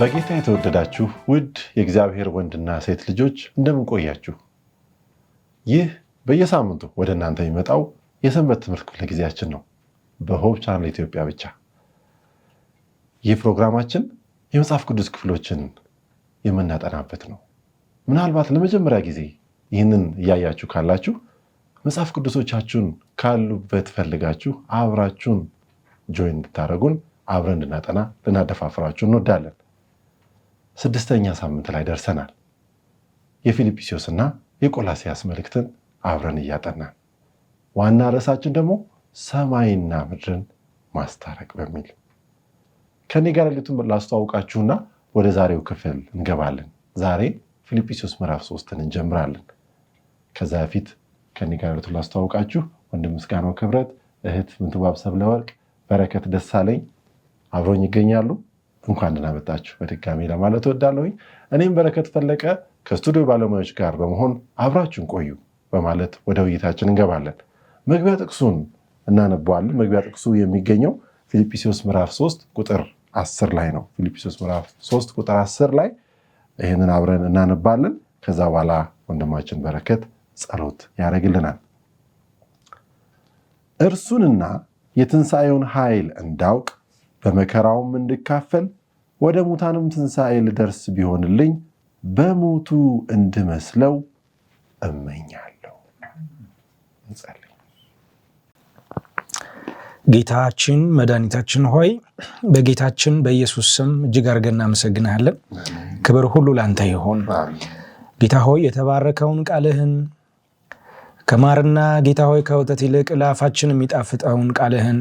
በጌታ የተወደዳችሁ ውድ የእግዚአብሔር ወንድና ሴት ልጆች እንደምን ቆያችሁ? ይህ በየሳምንቱ ወደ እናንተ የሚመጣው የሰንበት ትምህርት ክፍለ ጊዜያችን ነው፣ በሆፕ ቻናል ኢትዮጵያ ብቻ። ይህ ፕሮግራማችን የመጽሐፍ ቅዱስ ክፍሎችን የምናጠናበት ነው። ምናልባት ለመጀመሪያ ጊዜ ይህንን እያያችሁ ካላችሁ መጽሐፍ ቅዱሶቻችሁን ካሉበት ፈልጋችሁ አብራችሁን ጆይን እንድታደርጉን አብረን እንድናጠና ልናደፋፍራችሁ እንወዳለን። 6ኛ ሳምንት ላይ ደርሰናል። የፊልጵስዩስ እና የቆላስይስ መልእክትን አብረን እያጠናን ዋና ርዕሳችን ደግሞ ሰማይና ምድርን ማስታረቅ በሚል ከኔ ጋር ልቱን ላስተዋውቃችሁና ወደ ዛሬው ክፍል እንገባለን። ዛሬ ፊልጵስዩስ ምዕራፍ 3ን እንጀምራለን። ከዛ በፊት ከኔ ጋር ልቱን ላስተዋውቃችሁ ወንድም ምስጋናው ክብረት፣ እህት ምንትዋብ ሰብለወርቅ፣ በረከት ደሳለኝ አብሮኝ ይገኛሉ። እንኳን ደህና መጣችሁ በድጋሚ ለማለት እወዳለሁ። እኔም በረከት ፈለቀ ከስቱዲዮ ባለሙያዎች ጋር በመሆን አብራችሁን ቆዩ በማለት ወደ ውይይታችን እንገባለን። መግቢያ ጥቅሱን እናነባዋለን። መግቢያ ጥቅሱ የሚገኘው ፊልጵስዩስ ምዕራፍ 3 ቁጥር 10 ላይ ነው። ፊልጵስዩስ ምዕራፍ 3 ቁጥር 10 ላይ ይህንን አብረን እናነባለን። ከዛ በኋላ ወንድማችን በረከት ጸሎት ያደርግልናል። እርሱንና የትንሣኤውን ኃይል እንዳውቅ በመከራውም እንድካፈል ወደ ሙታንም ትንሣኤ ልደርስ ቢሆንልኝ በሞቱ እንድመስለው እመኛለሁ። እንጸልይ። ጌታችን መድኃኒታችን ሆይ በጌታችን በኢየሱስ ስም እጅግ አድርገን እናመሰግናለን። ክብር ሁሉ ላንተ ይሁን። ጌታ ሆይ የተባረከውን ቃልህን ከማርና ጌታ ሆይ ከወተት ይልቅ ለአፋችን የሚጣፍጠውን ቃልህን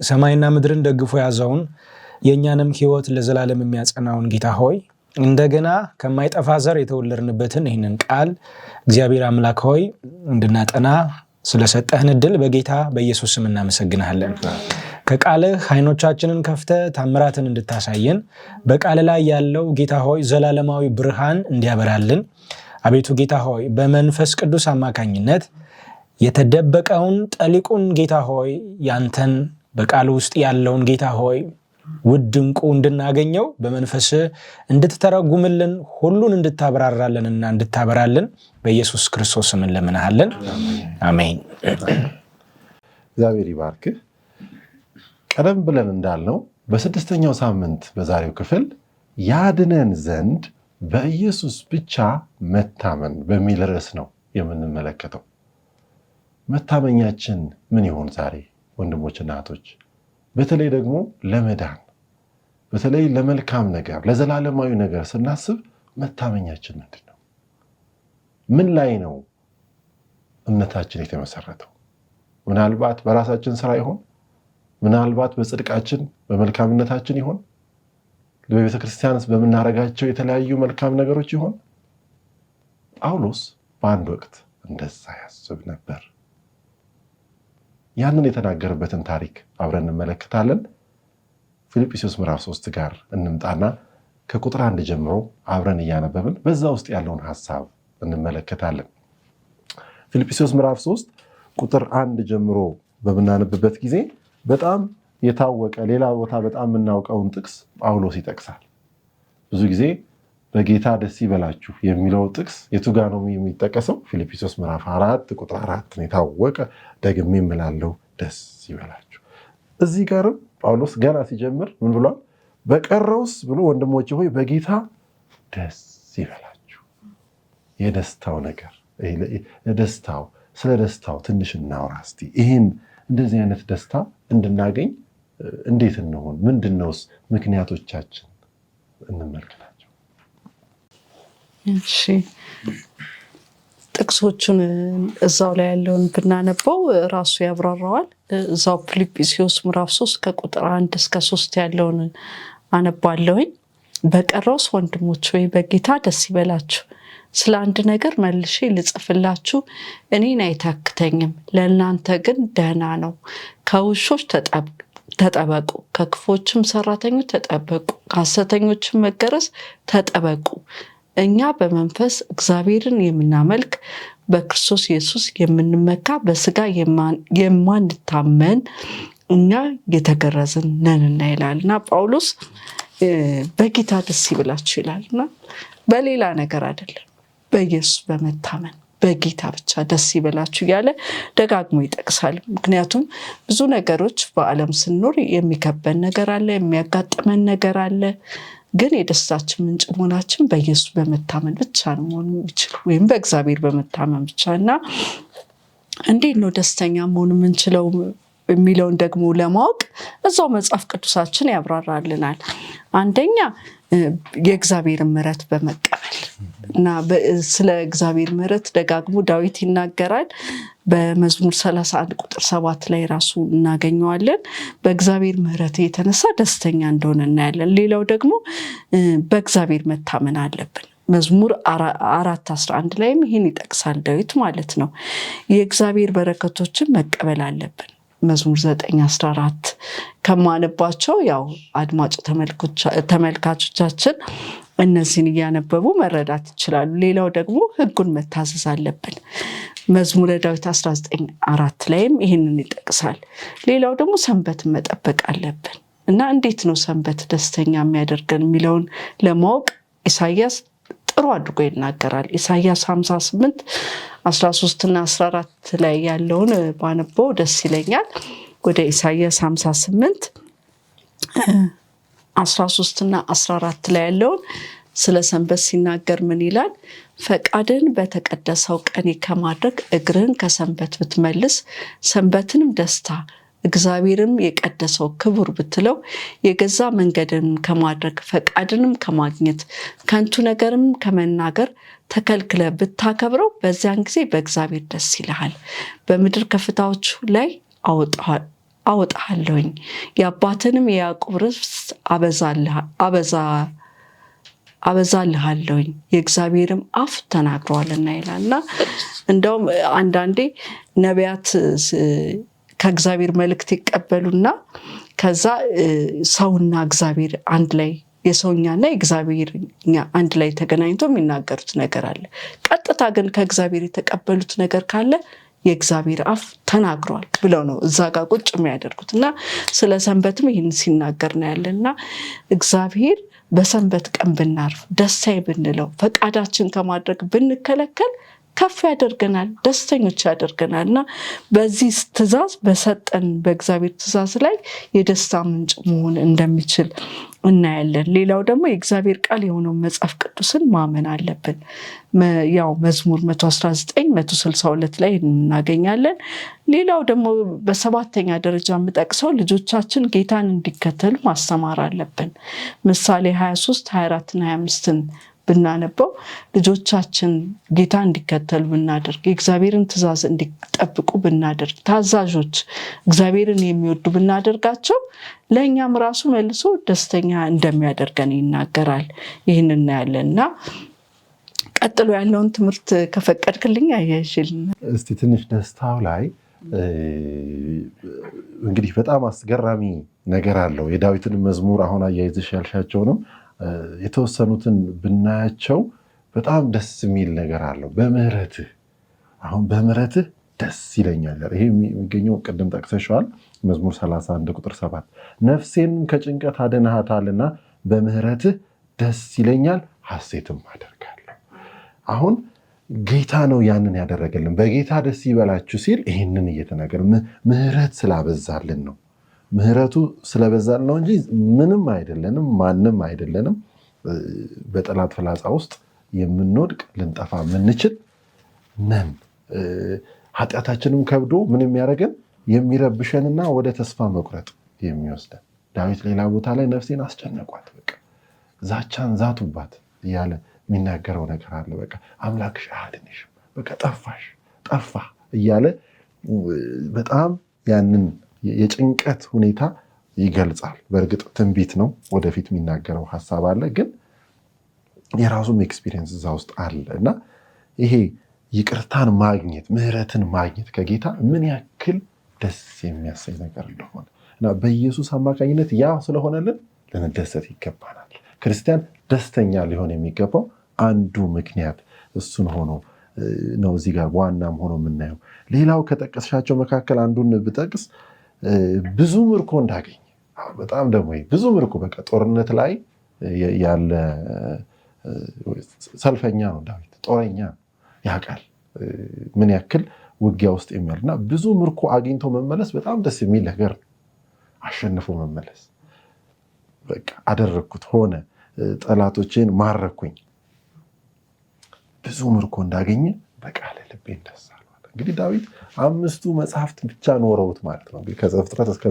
ሰማይና ምድርን ደግፎ ያዘውን የእኛንም ሕይወት ለዘላለም የሚያጸናውን ጌታ ሆይ እንደገና ከማይጠፋ ዘር የተወለድንበትን ይህንን ቃል እግዚአብሔር አምላክ ሆይ እንድናጠና ስለሰጠህን ዕድል በጌታ በኢየሱስ ስም እናመሰግናለን። ከቃልህ ዓይኖቻችንን ከፍተህ ታምራትን እንድታሳየን በቃል ላይ ያለው ጌታ ሆይ ዘላለማዊ ብርሃን እንዲያበራልን አቤቱ ጌታ ሆይ በመንፈስ ቅዱስ አማካኝነት የተደበቀውን ጠሊቁን ጌታ ሆይ ያንተን በቃል ውስጥ ያለውን ጌታ ሆይ ውድ ዕንቁ እንድናገኘው በመንፈስ እንድትተረጉምልን ሁሉን እንድታበራራልንና እንድታበራልን በኢየሱስ ክርስቶስ ስም እንለምንሃለን። አሜን። እግዚአብሔር ይባርክህ። ቀደም ብለን እንዳልነው በ6ኛው ሳምንት በዛሬው ክፍል ያድነን ዘንድ በኢየሱስ ብቻ መታመን በሚል ርዕስ ነው የምንመለከተው። መታመኛችን ምን ይሆን ዛሬ ወንድሞችና እህቶች? በተለይ ደግሞ ለመዳን፣ በተለይ ለመልካም ነገር፣ ለዘላለማዊ ነገር ስናስብ መታመኛችን ምንድን ነው? ምን ላይ ነው እምነታችን የተመሰረተው? ምናልባት በራሳችን ስራ ይሆን? ምናልባት በጽድቃችን በመልካምነታችን ይሆን? በቤተ ክርስቲያንስ በምናደርጋቸው የተለያዩ መልካም ነገሮች ይሆን? ጳውሎስ በአንድ ወቅት እንደዛ ያስብ ነበር። ያንን የተናገረበትን ታሪክ አብረን እንመለከታለን። ፊልጵስዩስ ምዕራፍ 3 ጋር እንምጣና ከቁጥር 1 ጀምሮ አብረን እያነበብን በዛ ውስጥ ያለውን ሐሳብ እንመለከታለን። ፊልጵስዩስ ምዕራፍ 3 ቁጥር 1 ጀምሮ በምናነብበት ጊዜ በጣም የታወቀ ሌላ ቦታ በጣም የምናውቀውን ጥቅስ ጳውሎስ ይጠቅሳል። ብዙ ጊዜ በጌታ ደስ ይበላችሁ የሚለው ጥቅስ የቱ ጋር ነው የሚጠቀሰው? ፊልጵስዩስ ምዕራፍ 4 ቁጥር 4 ነው የታወቀ። ደግሜ እምላለሁ ደስ ይበላችሁ። እዚህ ጋርም ጳውሎስ ገና ሲጀምር ምን ብሏል? በቀረውስ ብሎ ወንድሞቼ ሆይ በጌታ ደስ ይበላችሁ። የደስታው ነገር ስለ ደስታው ትንሽ እናውራ እስቲ። ይህን እንደዚህ አይነት ደስታ እንድናገኝ እንዴት እንሆን? ምንድነውስ ምክንያቶቻችን? እንመልከታቸው። እሺ፣ ጥቅሶቹን እዛው ላይ ያለውን ብናነበው ራሱ ያብራራዋል። እዛው ፊልጵስዩስ ምዕራፍ 3 ከቁጥር 1 እስከ 3 ያለውን አነባለሁኝ። በቀረውስ ወንድሞች ሆይ በጌታ ደስ ይበላችሁ። ስለ አንድ ነገር መልሼ ልጽፍላችሁ እኔን አይታክተኝም፣ ለእናንተ ግን ደህና ነው። ከውሾች ተጠበቁ፣ ከክፎችም ሰራተኞች ተጠበቁ፣ ከሐሰተኞችም መገረዝ ተጠበቁ። እኛ በመንፈስ እግዚአብሔርን የምናመልክ በክርስቶስ ኢየሱስ የምንመካ በስጋ የማንታመን እኛ የተገረዝን ነንና ይላልና ጳውሎስ በጌታ ደስ ይበላችሁ ይላልና በሌላ ነገር አይደለም፣ በኢየሱስ በመታመን በጌታ ብቻ ደስ ይበላችሁ እያለ ደጋግሞ ይጠቅሳል። ምክንያቱም ብዙ ነገሮች በዓለም ስንኖር የሚከበን ነገር አለ፣ የሚያጋጥመን ነገር አለ። ግን የደስታችን ምንጭ መሆናችን በኢየሱስ በመታመን ብቻ ነው መሆን የሚችል፣ ወይም በእግዚአብሔር በመታመን ብቻ እና እንዴት ነው ደስተኛ መሆን የምንችለው የሚለውን ደግሞ ለማወቅ እዛው መጽሐፍ ቅዱሳችን ያብራራልናል። አንደኛ የእግዚአብሔርን ምሕረት በመቀበል እና ስለ እግዚአብሔር ምሕረት ደጋግሞ ዳዊት ይናገራል። በመዝሙር 31 ቁጥር 7 ላይ ራሱ እናገኘዋለን። በእግዚአብሔር ምሕረት የተነሳ ደስተኛ እንደሆነ እናያለን። ሌላው ደግሞ በእግዚአብሔር መታመን አለብን። መዝሙር 4:11 ላይም ይህን ይጠቅሳል ዳዊት ማለት ነው። የእግዚአብሔር በረከቶችን መቀበል አለብን። መዝሙር 9:14 ከማነባቸው ያው አድማጭ ተመልካቾቻችን እነዚህን እያነበቡ መረዳት ይችላሉ። ሌላው ደግሞ ሕጉን መታዘዝ አለብን። መዝሙረ ዳዊት 19:4 ላይም ይህንን ይጠቅሳል። ሌላው ደግሞ ሰንበትን መጠበቅ አለብን እና እንዴት ነው ሰንበት ደስተኛ የሚያደርገን የሚለውን ለማወቅ ኢሳይያስ ጥሩ አድርጎ ይናገራል። ኢሳይያስ 58:13 እና 14 ላይ ያለውን ባነበው ደስ ይለኛል። ወደ ኢሳይያስ 58:13 እና 14 ላይ ያለውን ስለ ሰንበት ሲናገር ምን ይላል? ፈቃድን በተቀደሰው ቀን ከማድረግ እግርህን ከሰንበት ብትመልስ፣ ሰንበትንም ደስታ እግዚአብሔርም የቀደሰው ክቡር ብትለው፣ የገዛ መንገድን ከማድረግ ፈቃድንም ከማግኘት ከንቱ ነገርም ከመናገር ተከልክለ ብታከብረው፣ በዚያን ጊዜ በእግዚአብሔር ደስ ይልሃል። በምድር ከፍታዎች ላይ አወጣሃለሁኝ፣ የአባትንም የያዕቆብ ርስት አበዛልሃለሁኝ፣ የእግዚአብሔርም አፍ ተናግረዋልና ይላልና እንደውም አንዳንዴ ነቢያት ከእግዚአብሔር መልእክት ይቀበሉና ከዛ ሰውና እግዚአብሔር አንድ ላይ የሰውኛና የእግዚአብሔርኛ አንድ ላይ ተገናኝቶ የሚናገሩት ነገር አለ። ቀጥታ ግን ከእግዚአብሔር የተቀበሉት ነገር ካለ የእግዚአብሔር አፍ ተናግሯል ብለው ነው እዛ ጋር ቁጭ የሚያደርጉት እና ስለ ሰንበትም ይህን ሲናገር ነው ያለና እግዚአብሔር በሰንበት ቀን ብናርፍ ደስታዬ ብንለው ፈቃዳችን ከማድረግ ብንከለከል ከፍ ያደርገናል፣ ደስተኞች ያደርገናል እና በዚህ ትእዛዝ በሰጠን በእግዚአብሔር ትእዛዝ ላይ የደስታ ምንጭ መሆን እንደሚችል እናያለን። ሌላው ደግሞ የእግዚአብሔር ቃል የሆነው መጽሐፍ ቅዱስን ማመን አለብን። ያው መዝሙር 119:162 ላይ እናገኛለን። ሌላው ደግሞ በሰባተኛ ደረጃ የምጠቅሰው ልጆቻችን ጌታን እንዲከተሉ ማስተማር አለብን። ምሳሌ 23:24 እና 25ን ብናነበው ልጆቻችን ጌታ እንዲከተሉ ብናደርግ፣ የእግዚአብሔርን ትእዛዝ እንዲጠብቁ ብናደርግ፣ ታዛዦች እግዚአብሔርን የሚወዱ ብናደርጋቸው ለእኛም ራሱ መልሶ ደስተኛ እንደሚያደርገን ይናገራል። ይህን እናያለን እና ቀጥሎ ያለውን ትምህርት ከፈቀድክልኝ አያይሽልን እስቲ ትንሽ ደስታው ላይ እንግዲህ በጣም አስገራሚ ነገር አለው። የዳዊትን መዝሙር አሁን አያይዘሽ ያልሻቸውንም የተወሰኑትን ብናያቸው በጣም ደስ የሚል ነገር አለው። በምህረትህ አሁን በምህረትህ ደስ ይለኛል። ይሄ የሚገኘው ቅድም ጠቅሰሽዋል፣ መዝሙር 31 ቁጥር 7 ነፍሴን ከጭንቀት አድነሃታልና በምህረትህ ደስ ይለኛል ሐሴትም አደርጋለሁ። አሁን ጌታ ነው ያንን ያደረገልን። በጌታ ደስ ይበላችሁ ሲል ይህንን እየተናገረ ምህረት ስላበዛልን ነው። ምህረቱ ስለበዛልን ነው እንጂ ምንም አይደለንም፣ ማንም አይደለንም። በጠላት ፍላጻ ውስጥ የምንወድቅ ልንጠፋ የምንችል ነን። ኃጢአታችንም ከብዶ ምን የሚያደርገን የሚረብሸንና ወደ ተስፋ መቁረጥ የሚወስደን። ዳዊት ሌላ ቦታ ላይ ነፍሴን አስጨነቋት፣ በቃ ዛቻን ዛቱባት እያለ የሚናገረው ነገር አለ። በቃ አምላክሽ አያድንሽም፣ በቃ ጠፋ እያለ በጣም ያንን የጭንቀት ሁኔታ ይገልጻል። በእርግጥ ትንቢት ነው፣ ወደፊት የሚናገረው ሀሳብ አለ፣ ግን የራሱም ኤክስፒሪየንስ እዛ ውስጥ አለ እና ይሄ ይቅርታን ማግኘት ምህረትን ማግኘት ከጌታ ምን ያክል ደስ የሚያሰኝ ነገር እንደሆነ እና በኢየሱስ አማካኝነት ያ ስለሆነልን ልንደሰት ይገባናል። ክርስቲያን ደስተኛ ሊሆን የሚገባው አንዱ ምክንያት እሱን ሆኖ ነው እዚህ ጋር ዋናም ሆኖ የምናየው። ሌላው ከጠቀስሻቸው መካከል አንዱን ብጠቅስ ብዙ ምርኮ እንዳገኘ፣ በጣም ደግሞ ብዙ ምርኮ በቃ ጦርነት ላይ ያለ ሰልፈኛ ነው ዳዊት፣ ጦረኛ ያውቃል ምን ያክል ውጊያ ውስጥ የሚያልና ብዙ ምርኮ አግኝቶ መመለስ በጣም ደስ የሚል ነገር፣ አሸንፎ መመለስ በቃ አደረግኩት ሆነ፣ ጠላቶቼን ማረኩኝ፣ ብዙ ምርኮ እንዳገኘ በቃለ ልቤን ደስ አለው። እንግዲህ ዳዊት 5ቱ መጽሐፍት ብቻ ኖረውት ማለት ነው፣ ከዘፍጥረት እስከ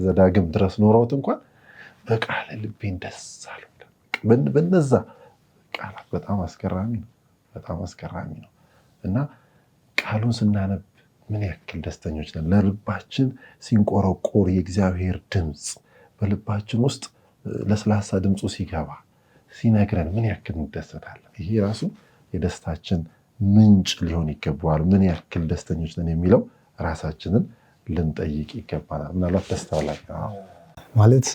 ዘዳግም ድረስ ኖረውት እንኳን በቃለ ልቤን ደስ አለው። በነዛ ቃላት በጣም አስገራሚ ነው፣ በጣም አስገራሚ ነው። እና ቃሉን ስናነብ ምን ያክል ደስተኞች ነን። ለልባችን ሲንቆረቆር የእግዚአብሔር ድምፅ በልባችን ውስጥ ለስላሳ ድምፁ ሲገባ ሲነግረን ምን ያክል እንደሰታለን። ይሄ ራሱ የደስታችን ምንጭ ሊሆን ይገባዋል። ምን ያክል ደስተኞች ነን የሚለው ራሳችንን ልንጠይቅ ይገባናል። ምናልባት ደስታው ላይ ማለት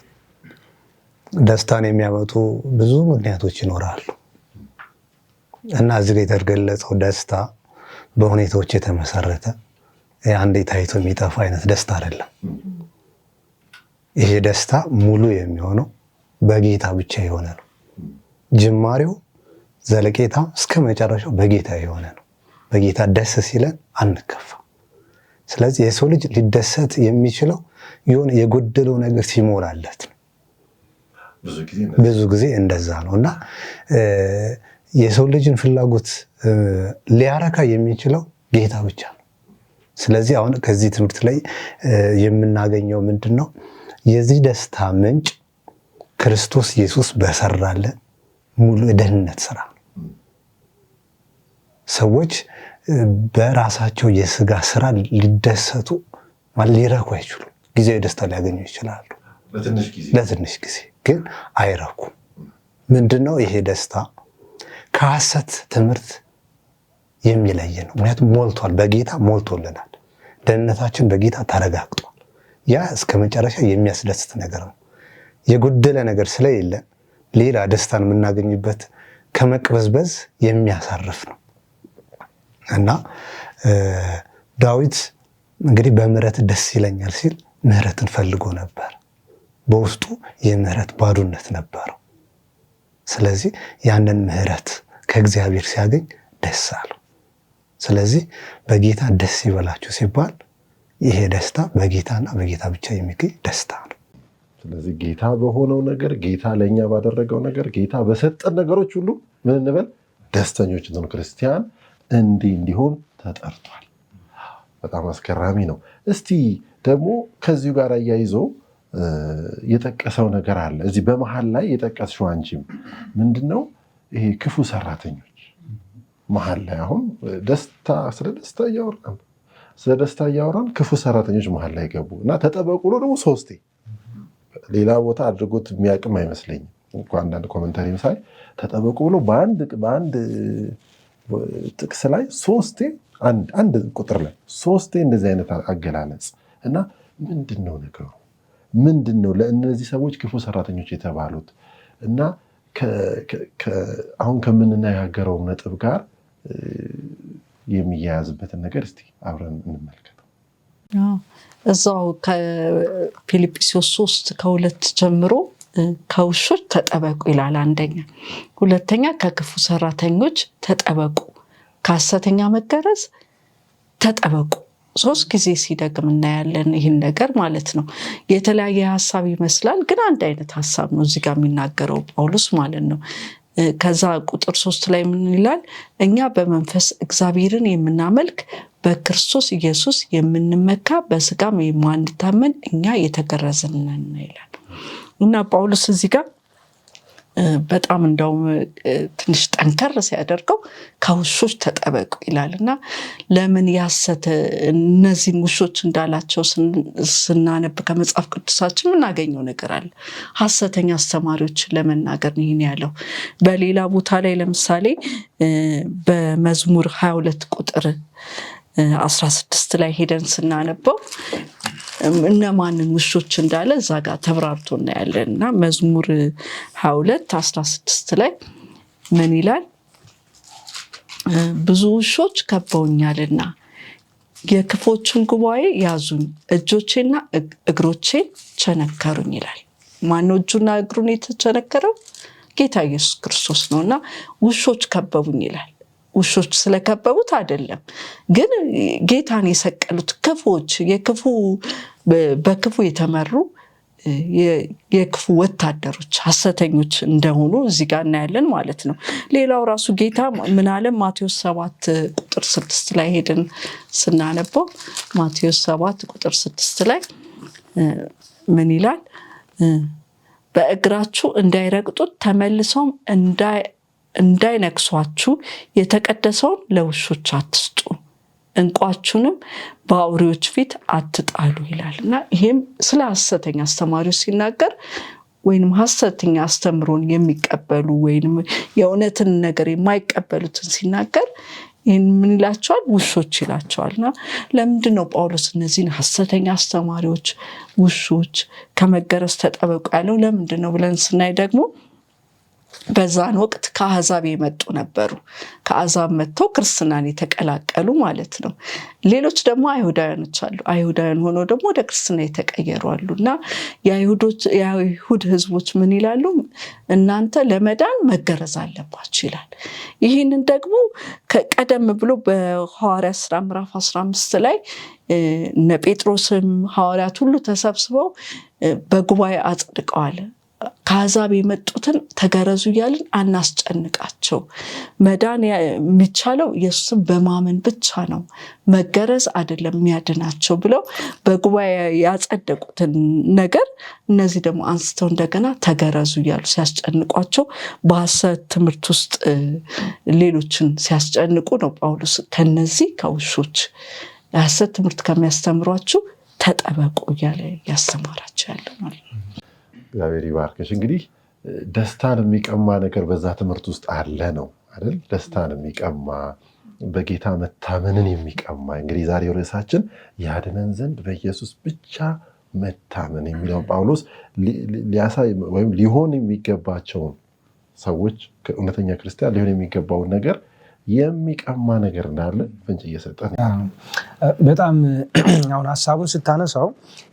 ደስታን የሚያመጡ ብዙ ምክንያቶች ይኖራሉ እና እዚህ ላይ የተገለጸው ደስታ በሁኔታዎች የተመሰረተ አንዴ ታይቶ የሚጠፋ አይነት ደስታ አይደለም። ይሄ ደስታ ሙሉ የሚሆነው በጌታ ብቻ የሆነ ነው። ጅማሬው ዘለቄታ እስከ መጨረሻው በጌታ የሆነ ነው። በጌታ ደስ ሲለን አንከፋ። ስለዚህ የሰው ልጅ ሊደሰት የሚችለው የሆነ የጎደለው ነገር ሲሞላለት ነው። ብዙ ጊዜ እንደዛ ነው እና የሰው ልጅን ፍላጎት ሊያረካ የሚችለው ጌታ ብቻ ነው። ስለዚህ አሁን ከዚህ ትምህርት ላይ የምናገኘው ምንድነው? የዚህ ደስታ ምንጭ ክርስቶስ ኢየሱስ በሰራለን ሙሉ የደህንነት ስራ ነው። ሰዎች በራሳቸው የስጋ ስራ ሊደሰቱ ማለት ሊረኩ አይችሉም። ጊዜያዊ ደስታ ሊያገኙ ይችላሉ ለትንሽ ጊዜ፣ ግን አይረኩም። ምንድነው ይሄ ደስታ? ከሐሰት ትምህርት የሚለይ ነው። ምክንያቱም ሞልቷል፣ በጌታ ሞልቶልናል። ደህንነታችን በጌታ ተረጋግጧል። ያ እስከ መጨረሻ የሚያስደስት ነገር ነው። የጎደለ ነገር ስለሌለ ሌላ ደስታን የምናገኝበት ከመቅበዝበዝ የሚያሳርፍ ነው እና ዳዊት እንግዲህ በምህረት ደስ ይለኛል ሲል ምህረትን ፈልጎ ነበር። በውስጡ የምህረት ባዶነት ነበረው። ስለዚህ ያንን ምህረት ከእግዚአብሔር ሲያገኝ ደስ አለው። ስለዚህ በጌታ ደስ ይበላችሁ ሲባል ይሄ ደስታ በጌታና በጌታ ብቻ የሚገኝ ደስታ ነው። ስለዚህ ጌታ በሆነው ነገር፣ ጌታ ለእኛ ባደረገው ነገር፣ ጌታ በሰጠን ነገሮች ሁሉ ምን እንበል? ደስተኞች እንሆን። ክርስቲያን እንዲሆን ተጠርቷል። በጣም አስገራሚ ነው። እስቲ ደግሞ ከዚሁ ጋር አያይዞ የጠቀሰው ነገር አለ እዚህ በመሃል ላይ የጠቀስሽው አንቺም ምንድነው? ይሄ ክፉ ሰራተኞች መሃል ላይ አሁን ስለ ደስታ እያወራን ክፉ ሰራተኞች መሃል ላይ ገቡ እና ተጠበቁ ብሎ ደግሞ 3 ሌላ ቦታ አድርጎት የሚያቅም አይመስለኝም። አንዳንድ ኮመንታሪ ሳይ ተጠበቁ ብሎ በአንድ ጥቅስ ላይ 3 አንድ ቁጥር ላይ 3 እንደዚህ አይነት አገላለጽ እና ምንድነው ነገሩ? ምንድነው ለእነዚህ ሰዎች ክፉ ሰራተኞች የተባሉት? እና አሁን ከምንነጋገረው ነጥብ ጋር የሚያያዝበትን ነገር እስቲ አብረን እንመልከተው። እዛው ከፊልጵስዩስ 3:2 ጀምሮ ከውሾች ተጠበቁ ይላል። አንደኛ፣ ሁለተኛ ከክፉ ሰራተኞች ተጠበቁ፣ ከሐሰተኛ መገረዝ ተጠበቁ። 3 ጊዜ ሲደግም እናያለን ይህን ነገር ማለት ነው። የተለያየ ሐሳብ ይመስላል፣ ግን አንድ አይነት ሐሳብ ነው እዚህ ጋር የሚናገረው ጳውሎስ ማለት ነው። ከዛ ቁጥር 3 ላይ ምን ይላል? እኛ በመንፈስ እግዚአብሔርን የምናመልክ በክርስቶስ ኢየሱስ የምንመካ በስጋም የማንታመን እኛ የተገረዝን ነን ይላል እና ጳውሎስ እዚህ ጋር በጣም እንደውም ትንሽ ጠንከር ሲያደርገው ከውሾች ተጠበቁ ይላልና ለምን ያሰተ እነዚህን ውሾች እንዳላቸው ስናነብ ከመጽሐፍ ቅዱሳችን የምናገኘው ነገር አለ። ሐሰተኛ አስተማሪዎችን ለመናገር ነው ይሄን ያለው። በሌላ ቦታ ላይ ለምሳሌ በመዝሙር 22 ቁጥር 16 ላይ ሄደን ስናነበው እነማንን ውሾች እንዳለ እዛ ጋር ተብራርቶ እናያለን እና መዝሙር 22:16 ላይ ምን ይላል? ብዙ ውሾች ከበውኛልና የክፎችን ጉባኤ ያዙኝ፣ እጆቼና እግሮቼ ቸነከሩኝ ይላል። ማነው እጁና እግሩን የተቸነከረው? ጌታ ኢየሱስ ክርስቶስ ነውና ውሾች ከበቡኝ ይላል። ውሾች ስለከበቡት አይደለም፣ ግን ጌታን የሰቀሉት ክፉዎች በክፉ የተመሩ የክፉ ወታደሮች ሐሰተኞች እንደሆኑ እዚህ ጋር እናያለን ማለት ነው። ሌላው ራሱ ጌታ ምን አለ? ማቴዎስ 7 ቁጥር 6 ላይ ሄደን ስናነበው ማቴዎስ 7 ቁጥር 6 ላይ ምን ይላል? በእግራችሁ እንዳይረግጡት ተመልሰውም እንዳይነክሷችሁ የተቀደሰውን ለውሾች አትስጡ፣ እንቋችሁንም በአውሬዎች ፊት አትጣሉ ይላል እና ይሄም ስለ ሐሰተኛ አስተማሪዎች ሲናገር ወይንም ሐሰተኛ አስተምሮን የሚቀበሉ ወይንም የእውነትን ነገር የማይቀበሉትን ሲናገር ይህን ምን ይላቸዋል? ውሾች ይላቸዋልና ለምንድን ነው ጳውሎስ እነዚህን ሐሰተኛ አስተማሪዎች ውሾች ከመገረዝ ተጠበቁ ያለው? ለምንድን ነው ብለን ስናይ ደግሞ በዛን ወቅት ከአሕዛብ የመጡ ነበሩ። ከአሕዛብ መጥተው ክርስትናን የተቀላቀሉ ማለት ነው። ሌሎች ደግሞ አይሁዳውያኖች አሉ። አይሁዳውያን ሆነው ደግሞ ወደ ክርስትና የተቀየሩ አሉ እና የአይሁድ ሕዝቦች ምን ይላሉ? እናንተ ለመዳን መገረዝ አለባችሁ ይላል። ይህንን ደግሞ ቀደም ብሎ በሐዋርያት ሥራ ምዕራፍ 15 ላይ እነ ጴጥሮስም ሐዋርያት ሁሉ ተሰብስበው በጉባኤ አጽድቀዋል። ከአሕዛብ የመጡትን ተገረዙ እያልን አናስጨንቃቸው፣ መዳን የሚቻለው ኢየሱስን በማመን ብቻ ነው፣ መገረዝ አይደለም የሚያድናቸው ብለው በጉባኤ ያጸደቁትን ነገር እነዚህ ደግሞ አንስተው እንደገና ተገረዙ እያሉ ሲያስጨንቋቸው በሐሰት ትምህርት ውስጥ ሌሎችን ሲያስጨንቁ ነው ጳውሎስ ከነዚህ ከውሾች የሐሰት ትምህርት ከሚያስተምሯችሁ ተጠበቁ እያለ ያስተማራቸው ያለው ማለት ነው። እግዚአብሔር ይባርክሽ። እንግዲህ ደስታን የሚቀማ ነገር በዛ ትምህርት ውስጥ አለ ነው አይደል? ደስታን የሚቀማ በጌታ መታመንን የሚቀማ እንግዲህ ዛሬ ርዕሳችን ያድነን ዘንድ በኢየሱስ ብቻ መታመን የሚለውን ጳውሎስ ሊያሳይ ወይም ሊሆን የሚገባቸውን ሰዎች እውነተኛ ክርስቲያን ሊሆን የሚገባውን ነገር የሚቀማ ነገር እንዳለ ፍንጭ እየሰጠ በጣም አሁን ሀሳቡን ስታነሳው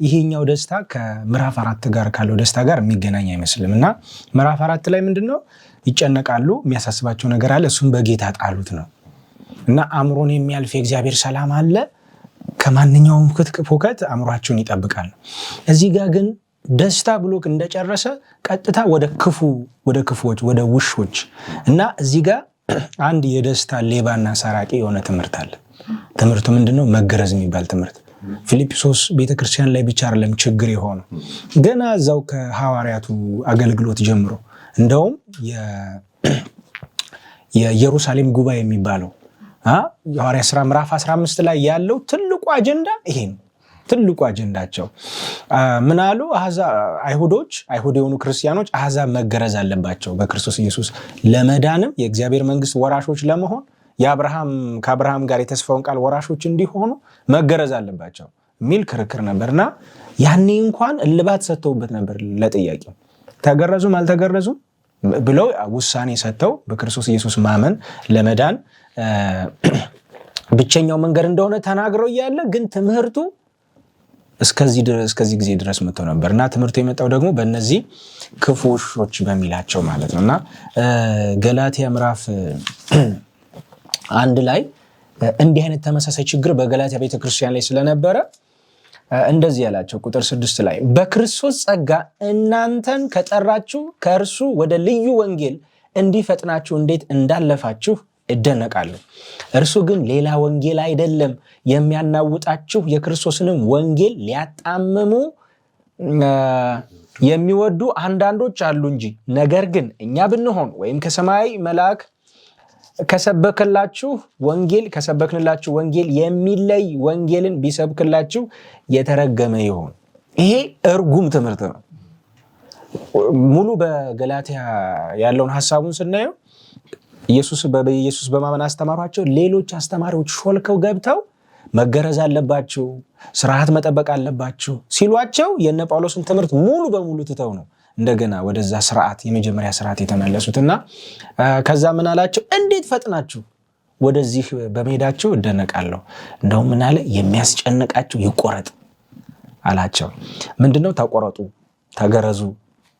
ይሄኛው ደስታ ከምዕራፍ 4 ጋር ካለው ደስታ ጋር የሚገናኝ አይመስልም እና ምዕራፍ 4 ላይ ምንድነው ይጨነቃሉ፣ የሚያሳስባቸው ነገር አለ፣ እሱም በጌታ ጣሉት ነው እና አእምሮን የሚያልፍ የእግዚአብሔር ሰላም አለ፣ ከማንኛውም ሁከት አእምሯቸውን ይጠብቃል። እዚህ ጋር ግን ደስታ ብሎ እንደጨረሰ ቀጥታ ወደ ክፉዎች ወደ ውሾች እና እዚህ ጋር አንድ የደስታ ሌባና ሰራቂ የሆነ ትምህርት አለ። ትምህርቱ ምንድነው? መገረዝ የሚባል ትምህርት ፊልጵስዩስ ቤተክርስቲያን ላይ ብቻ አይደለም ችግር የሆነው ገና እዛው ከሐዋርያቱ አገልግሎት ጀምሮ እንደውም የኢየሩሳሌም ጉባኤ የሚባለው የሐዋርያት ሥራ ምዕራፍ 15 ላይ ያለው ትልቁ አጀንዳ ይሄ ነው። ትልቁ አጀንዳቸው ምን አሉ? አይሁድ የሆኑ ክርስቲያኖች አሕዛብ መገረዝ አለባቸው በክርስቶስ ኢየሱስ ለመዳንም የእግዚአብሔር መንግስት ወራሾች ለመሆን ከአብርሃም ጋር የተስፋውን ቃል ወራሾች እንዲሆኑ መገረዝ አለባቸው የሚል ክርክር ነበርና ያኔ እንኳን እልባት ሰጥተውበት ነበር ለጥያቄው። ተገረዙም አልተገረዙም ብለው ውሳኔ ሰጥተው በክርስቶስ ኢየሱስ ማመን ለመዳን ብቸኛው መንገድ እንደሆነ ተናግረው እያለ ግን ትምህርቱ እስከዚህ ጊዜ ድረስ መጥተው ነበርና ትምህርቱ የመጣው ደግሞ በእነዚህ ክፉ ውሾች በሚላቸው ማለት ነውና ገላትያ ምዕራፍ 1 ላይ እንዲህ አይነት ተመሳሳይ ችግር በገላትያ ቤተክርስቲያን ላይ ስለነበረ እንደዚህ ያላቸው ቁጥር 6 ላይ በክርስቶስ ጸጋ እናንተን ከጠራችሁ ከእርሱ ወደ ልዩ ወንጌል እንዲፈጥናችሁ እንዴት እንዳለፋችሁ እደነቃለሁ። እርሱ ግን ሌላ ወንጌል አይደለም የሚያናውጣችሁ የክርስቶስንም ወንጌል ሊያጣምሙ የሚወዱ አንዳንዶች አሉ እንጂ። ነገር ግን እኛ ብንሆን ወይም ከሰማይ መልአክ ከሰበክንላችሁ ወንጌል የሚለይ ወንጌልን ቢሰብክላችሁ የተረገመ ይሁን። ይሄ እርጉም ትምህርት ነው። ሙሉ በገላትያ ያለውን ሐሳቡን ስናየው በኢየሱስ በማመን አስተማሯቸው ሌሎች አስተማሪዎች ሾልከው ገብተው መገረዝ አለባችሁ፣ ስርዓት መጠበቅ አለባችሁ ሲሏቸው የነ ጳውሎስን ትምህርት ሙሉ በሙሉ ትተው ነው እንደገና ወደዛ የመጀመሪያ ስርዓት የተመለሱትና ከዛ ምን አላቸው? እንዴት ፈጥናችሁ ወደዚህ በመሄዳችሁ እደነቃለሁ። እንደውም ምን አለ? የሚያስጨንቃችሁ ይቆረጥ አላቸው። ምንድነው? ተቆረጡ፣ ተገረዙ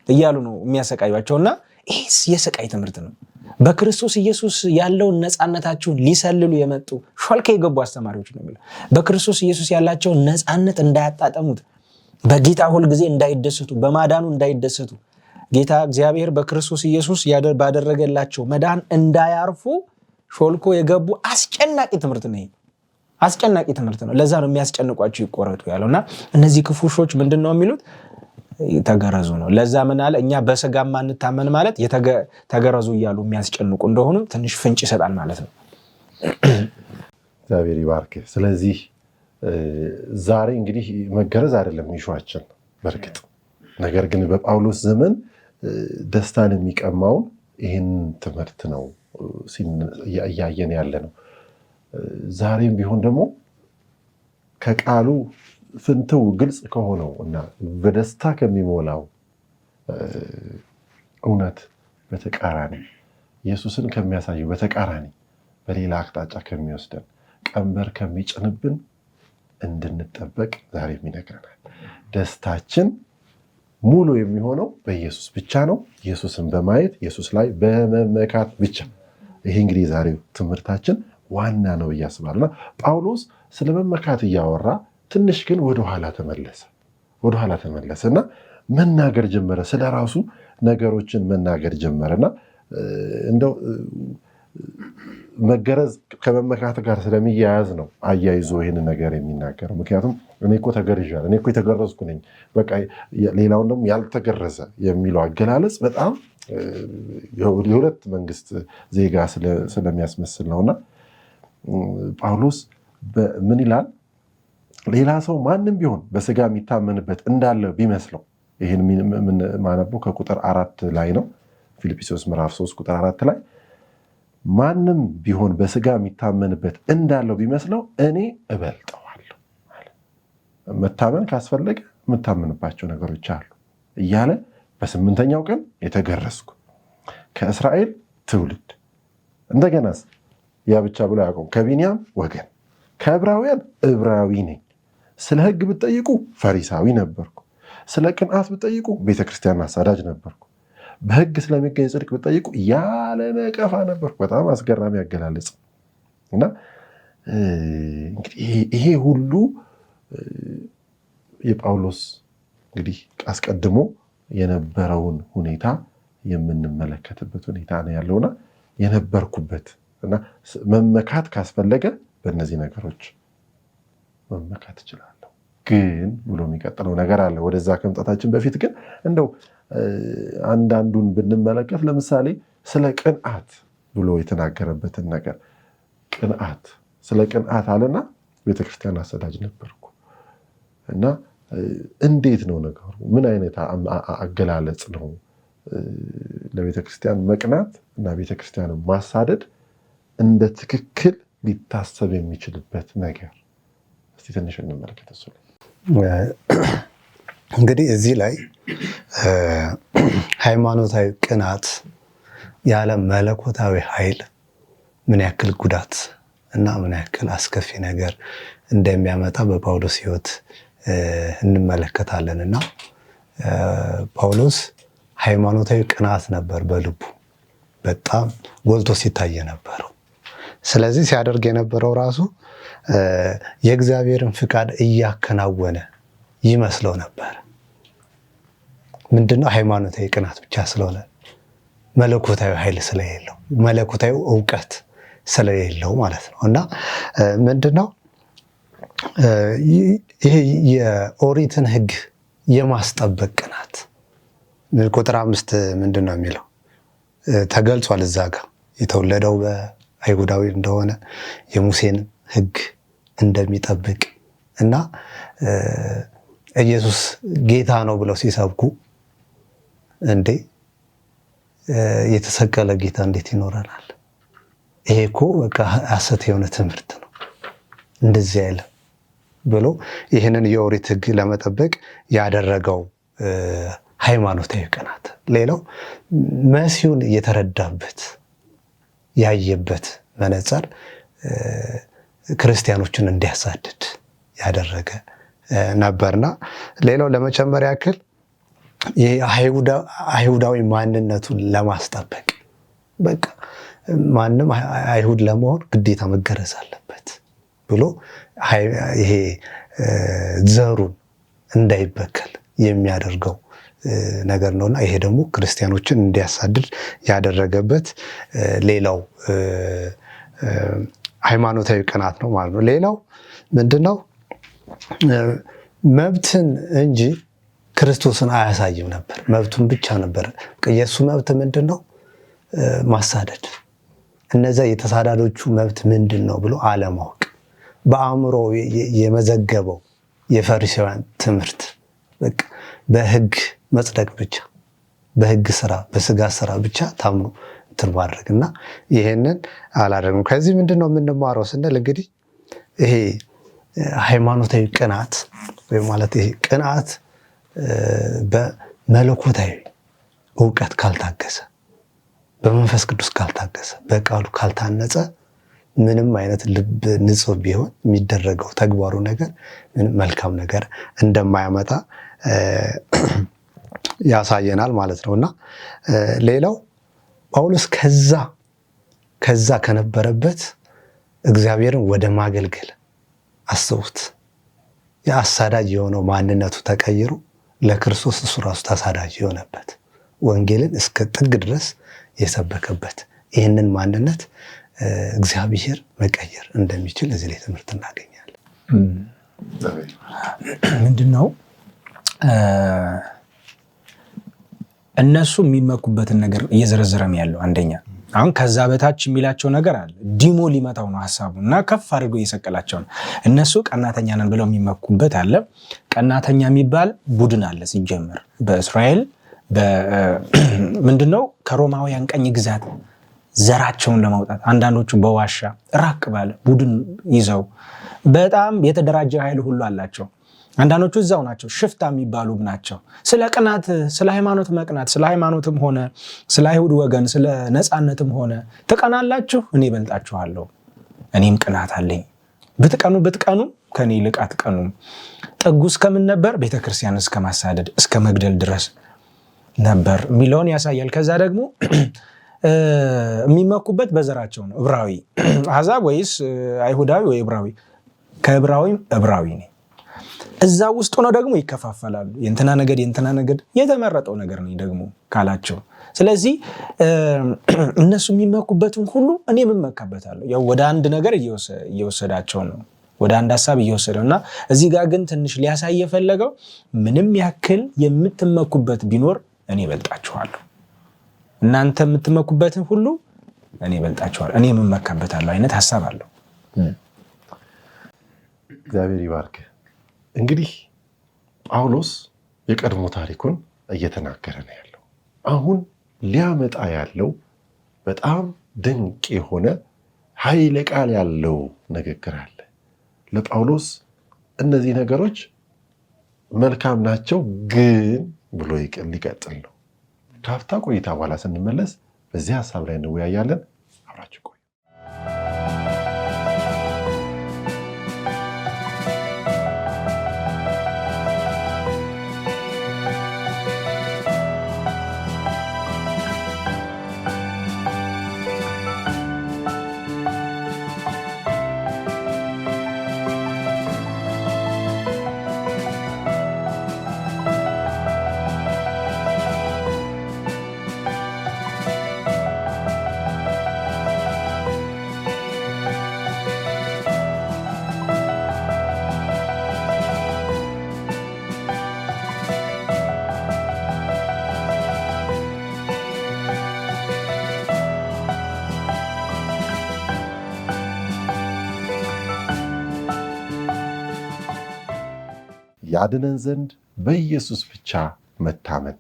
እያሉ ነው የሚያሰቃዩአቸውና ይህስ የስቃይ ትምህርት ነው። በክርስቶስ ኢየሱስ ያለውን ነፃነታችሁን ሊሰልሉ የመጡ ሾልከ የገቡ አስተማሪዎች ነው የሚለው። በክርስቶስ ኢየሱስ ያላቸውን ነፃነት እንዳያጣጠሙት፣ በጌታ ሁል ጊዜ እንዳይደሰቱ፣ በማዳኑ እንዳይደሰቱ፣ ጌታ እግዚአብሔር በክርስቶስ ኢየሱስ ባደረገላቸው መዳን እንዳያርፉ ሾልኮ የገቡ አስጨናቂ ትምህርት ነው። አስጨናቂ ትምህርት ነው። ለዛ ነው የሚያስጨንቋቸው ይቆረጡ ያለውና እነዚህ ክፉሾች ምንድነው የሚሉት? ተገረዙ ነው። ለዛ ምን አለ? እኛ በስጋ ማንታመን ማለት ተገረዙ እያሉ የሚያስጨንቁ እንደሆኑ ትንሽ ፍንጭ ይሰጣል ማለት ነው። እግዚአብሔር ይባርክ። ስለዚህ ዛሬ እንግዲህ መገረዝ አይደለም ኢሹአችን በርግጥ፣ ነገር ግን በጳውሎስ ዘመን ደስታን የሚቀማውን ይህን ትምህርት ነው እያየን ያለ ነው። ዛሬም ቢሆን ደግሞ ከቃሉ ፍንትው ግልጽ ከሆነው እና በደስታ ከሚሞላው እውነት በተቃራኒ ኢየሱስን ከሚያሳየው በተቃራኒ በሌላ አቅጣጫ ከሚወስደን ቀንበር ከሚጭንብን እንድንጠበቅ ዛሬም ይነግረናል። ደስታችን ሙሉ የሚሆነው በኢየሱስ ብቻ ነው። ኢየሱስን በማየት ኢየሱስ ላይ በመመካት ብቻ። ይሄ እንግዲህ ዛሬው ትምህርታችን ዋና ነው ብዬ አስባለሁና ጳውሎስ ስለ መመካት እያወራ ትንሽ ግን ወደኋላ ተመለሰና መናገር ጀመረ። ስለ ራሱ ነገሮችን መናገር ጀመረና እንደው መገረዝ ከመመካት ጋር ስለሚያያዝ ነው አያይዞ ይህን ነገር የሚናገረው። ምክንያቱም እኔ እኮ ተገርዣለሁ፣ እኔ እኮ የተገረዝኩ ነኝ፣ በቃ ሌላውን ደግሞ ያልተገረዘ የሚለው አገላለጽ በጣም የሁለት መንግስት ዜጋ ስለሚያስመስል ነውና ጳውሎስ ምን ይላል? ሌላ ሰው ማንም ቢሆን በስጋ የሚታመንበት እንዳለ ቢመስለው፣ ይህን ማነበው ከቁጥር 4 ላይ ነው። ፊልጵስዩስ ምዕራፍ 3 ቁጥር 4 ላይ ማንም ቢሆን በስጋ የሚታመንበት እንዳለው ቢመስለው እኔ እበልጠዋለሁ። መታመን ካስፈለገ የምታመንባቸው ነገሮች አሉ እያለ በ8ኛው ቀን የተገረዝኩ ከእስራኤል ትውልድ እንደገናስ ያ ብቻ ብሎ ያቆም ከቢንያም ወገን ከዕብራውያን ዕብራዊ ነኝ። ስለ ሕግ ብትጠይቁ ፈሪሳዊ ነበርኩ። ስለ ቅንዓት ብትጠይቁ ቤተክርስቲያን አሳዳጅ ነበርኩ። በሕግ ስለሚገኝ ጽድቅ ብትጠይቁ ያለ ነቀፋ ነበርኩ። በጣም አስገራሚ አገላለጽ እና እንግዲህ ይሄ ሁሉ የጳውሎስ እንግዲህ አስቀድሞ የነበረውን ሁኔታ የምንመለከትበት ሁኔታ ነው ያለውና የነበርኩበት እና መመካት ካስፈለገ በእነዚህ ነገሮች መመካት እችላለሁ። ግን ብሎ የሚቀጥለው ነገር አለ። ወደዛ ከመምጣታችን በፊት ግን እንደው አንዳንዱን ብንመለከት፣ ለምሳሌ ስለ ቅንዓት ብሎ የተናገረበትን ነገር ስለ ቅንዓት አለና ቤተክርስቲያን አሳዳጅ ነበርኩ እና እንዴት ነው ነገሩ? ምን አይነት አገላለጽ ነው? ለቤተክርስቲያን መቅናት እና ቤተክርስቲያን ማሳደድ እንደ ትክክል ሊታሰብ የሚችልበት ነገር እስቲ ትንሽ እንመልከት። እሱ ላይ እንግዲህ እዚህ ላይ ሃይማኖታዊ ቅናት ያለ መለኮታዊ ኃይል ምን ያክል ጉዳት እና ምን ያክል አስከፊ ነገር እንደሚያመጣ በጳውሎስ ሕይወት እንመለከታለን። እና ጳውሎስ ሃይማኖታዊ ቅናት ነበር በልቡ በጣም ጎልቶ ሲታይ ነበረው። ስለዚህ ሲያደርግ የነበረው ራሱ የእግዚአብሔርን ፍቃድ እያከናወነ ይመስለው ነበር። ምንድነው? ሃይማኖታዊ ቅናት ብቻ ስለሆነ መለኮታዊ ኃይል ስለሌለው፣ መለኮታዊ እውቀት ስለሌለው ማለት ነው። እና ምንድነው ይሄ የኦሪትን ሕግ የማስጠበቅ ቅናት። ቁጥር 5 ምንድነው የሚለው? ተገልጿል እዛ ጋር የተወለደው በአይሁዳዊ እንደሆነ የሙሴን ሕግ እንደሚጠብቅ እና ኢየሱስ ጌታ ነው ብለው ሲሰብኩ እንዴ የተሰቀለ ጌታ እንዴት ይኖረናል? ይሄ እኮ በቃ ሐሰት የሆነ ትምህርት ነው እንደዚህ አይደለም ብሎ ይህንን የኦሪት ሕግ ለመጠበቅ ያደረገው ሃይማኖታዊ ቅናት። ሌላው መሲሁን የተረዳበት ያየበት መነጽር ክርስቲያኖችን እንዲያሳድድ ያደረገ ነበርና ሌላው ለመጨመር ያክል አይሁዳዊ ማንነቱን ለማስጠበቅ በቃ ማንም አይሁድ ለመሆን ግዴታ መገረዝ አለበት ብሎ ይሄ ዘሩን እንዳይበከል የሚያደርገው ነገር ነውና ይሄ ደግሞ ክርስቲያኖችን እንዲያሳድድ ያደረገበት ሌላው ሃይማኖታዊ ቅናት ነው ማለት ነው። ሌላው ምንድነው? መብትን እንጂ ክርስቶስን አያሳይም ነበር። መብቱን ብቻ ነበር። የሱ መብት ምንድነው? ማሳደድ። እነዛ የተሳዳዶቹ መብት ምንድነው ብሎ አለማወቅ፣ በአእምሮ የመዘገበው የፈሪሳውያን ትምህርት በቃ በህግ መጽደቅ ብቻ፣ በህግ ስራ፣ በስጋ ስራ ብቻ ታምኖ እንትን ማድረግና ይሄንን አላደረግም። ከዚህ ምንድነው የምንማረው ስንል እንግዲህ ይሄ ሃይማኖታዊ ቅናት ወይ ማለት ይሄ ቅናት በመለኮታዊ እውቀት ካልታገሰ፣ በመንፈስ ቅዱስ ካልታገሰ፣ በቃሉ ካልታነጸ ምንም አይነት ልብ ንጹህ ቢሆን የሚደረገው ተግባሩ ነገር ምንም መልካም ነገር እንደማያመጣ ያሳየናል ማለት ነውና ሌላው ጳውሎስ ከዛ ከነበረበት እግዚአብሔርን ወደ ማገልገል አስቡት፣ የአሳዳጅ የሆነው ማንነቱ ተቀይሮ ለክርስቶስ እሱ ራሱ ተሳዳጅ የሆነበት ወንጌልን እስከ ጥግ ድረስ የሰበከበት ይህንን ማንነት እግዚአብሔር መቀየር እንደሚችል እዚህ ላይ ትምህርት እናገኛለን። ምንድነው እነሱ የሚመኩበትን ነገር እየዘረዘረም ያለው አንደኛ አሁን ከዛ በታች የሚላቸው ነገር አለ። ዲሞ ሊመታው ነው ሀሳቡ እና ከፍ አድርጎ እየሰቀላቸው ነው። እነሱ ቀናተኛ ነን ብለው የሚመኩበት አለ። ቀናተኛ የሚባል ቡድን አለ ሲጀምር በእስራኤል ምንድነው ከሮማውያን ቀኝ ግዛት ዘራቸውን ለማውጣት አንዳንዶቹ በዋሻ ራቅ ባለ ቡድን ይዘው በጣም የተደራጀ ኃይል ሁሉ አላቸው። አንዳንዶቹ እዛው ናቸው፣ ሽፍታ የሚባሉ ናቸው። ስለ ቅናት፣ ስለ ሃይማኖት መቅናት፣ ስለ ሃይማኖትም ሆነ ስለ አይሁድ ወገን፣ ስለ ነፃነትም ሆነ ትቀናላችሁ፣ እኔ እበልጣችኋለሁ፣ እኔም ቅናት አለኝ። ብትቀኑ ከኔ ይልቅ አትቀኑም። ጥጉ እስከምን ነበር? ቤተክርስቲያን እስከ ማሳደድ እስከ መግደል ድረስ ነበር የሚለውን ያሳያል። ከዛ ደግሞ የሚመኩበት በዘራቸው ነው። ዕብራዊ አሕዛብ ወይስ አይሁዳዊ ወይ ዕብራዊ? ከዕብራዊም ዕብራዊ ነኝ። እዛ ውስጥ ነው ደግሞ ይከፋፈላሉ። የእንትና ነገድ የተመረጠው ነገር ነው ደግሞ ካላቸው። ስለዚህ እነሱ የሚመኩበትን ሁሉ እኔ የምመካበታለሁ። ያው ወደ አንድ ነገር እየወሰዳቸው ነው፣ ወደ አንድ ሀሳብ እየወሰደው እና እዚህ ጋር ግን ትንሽ ሊያሳይ የፈለገው ምንም ያክል የምትመኩበት ቢኖር እኔ እበልጣችኋለሁ፣ እናንተ የምትመኩበትን ሁሉ እኔ እበልጣችኋለሁ፣ እኔ የምመካበታለሁ አይነት ሀሳብ አለው። እግዚአብሔር ይባርክ። እንግዲህ ጳውሎስ የቀድሞ ታሪኩን እየተናገረ ነው ያለው። አሁን ሊያመጣ ያለው በጣም ድንቅ የሆነ ኃይለ ቃል ያለው ንግግር አለ። ለጳውሎስ እነዚህ ነገሮች መልካም ናቸው ግን ብሎ ሊቀጥል ነው። ከአፍታ ቆይታ በኋላ ስንመለስ በዚህ ሀሳብ ላይ እንወያያለን። አብራችሁ ቆዩ። ያድነን ዘንድ በኢየሱስ ብቻ መታመን።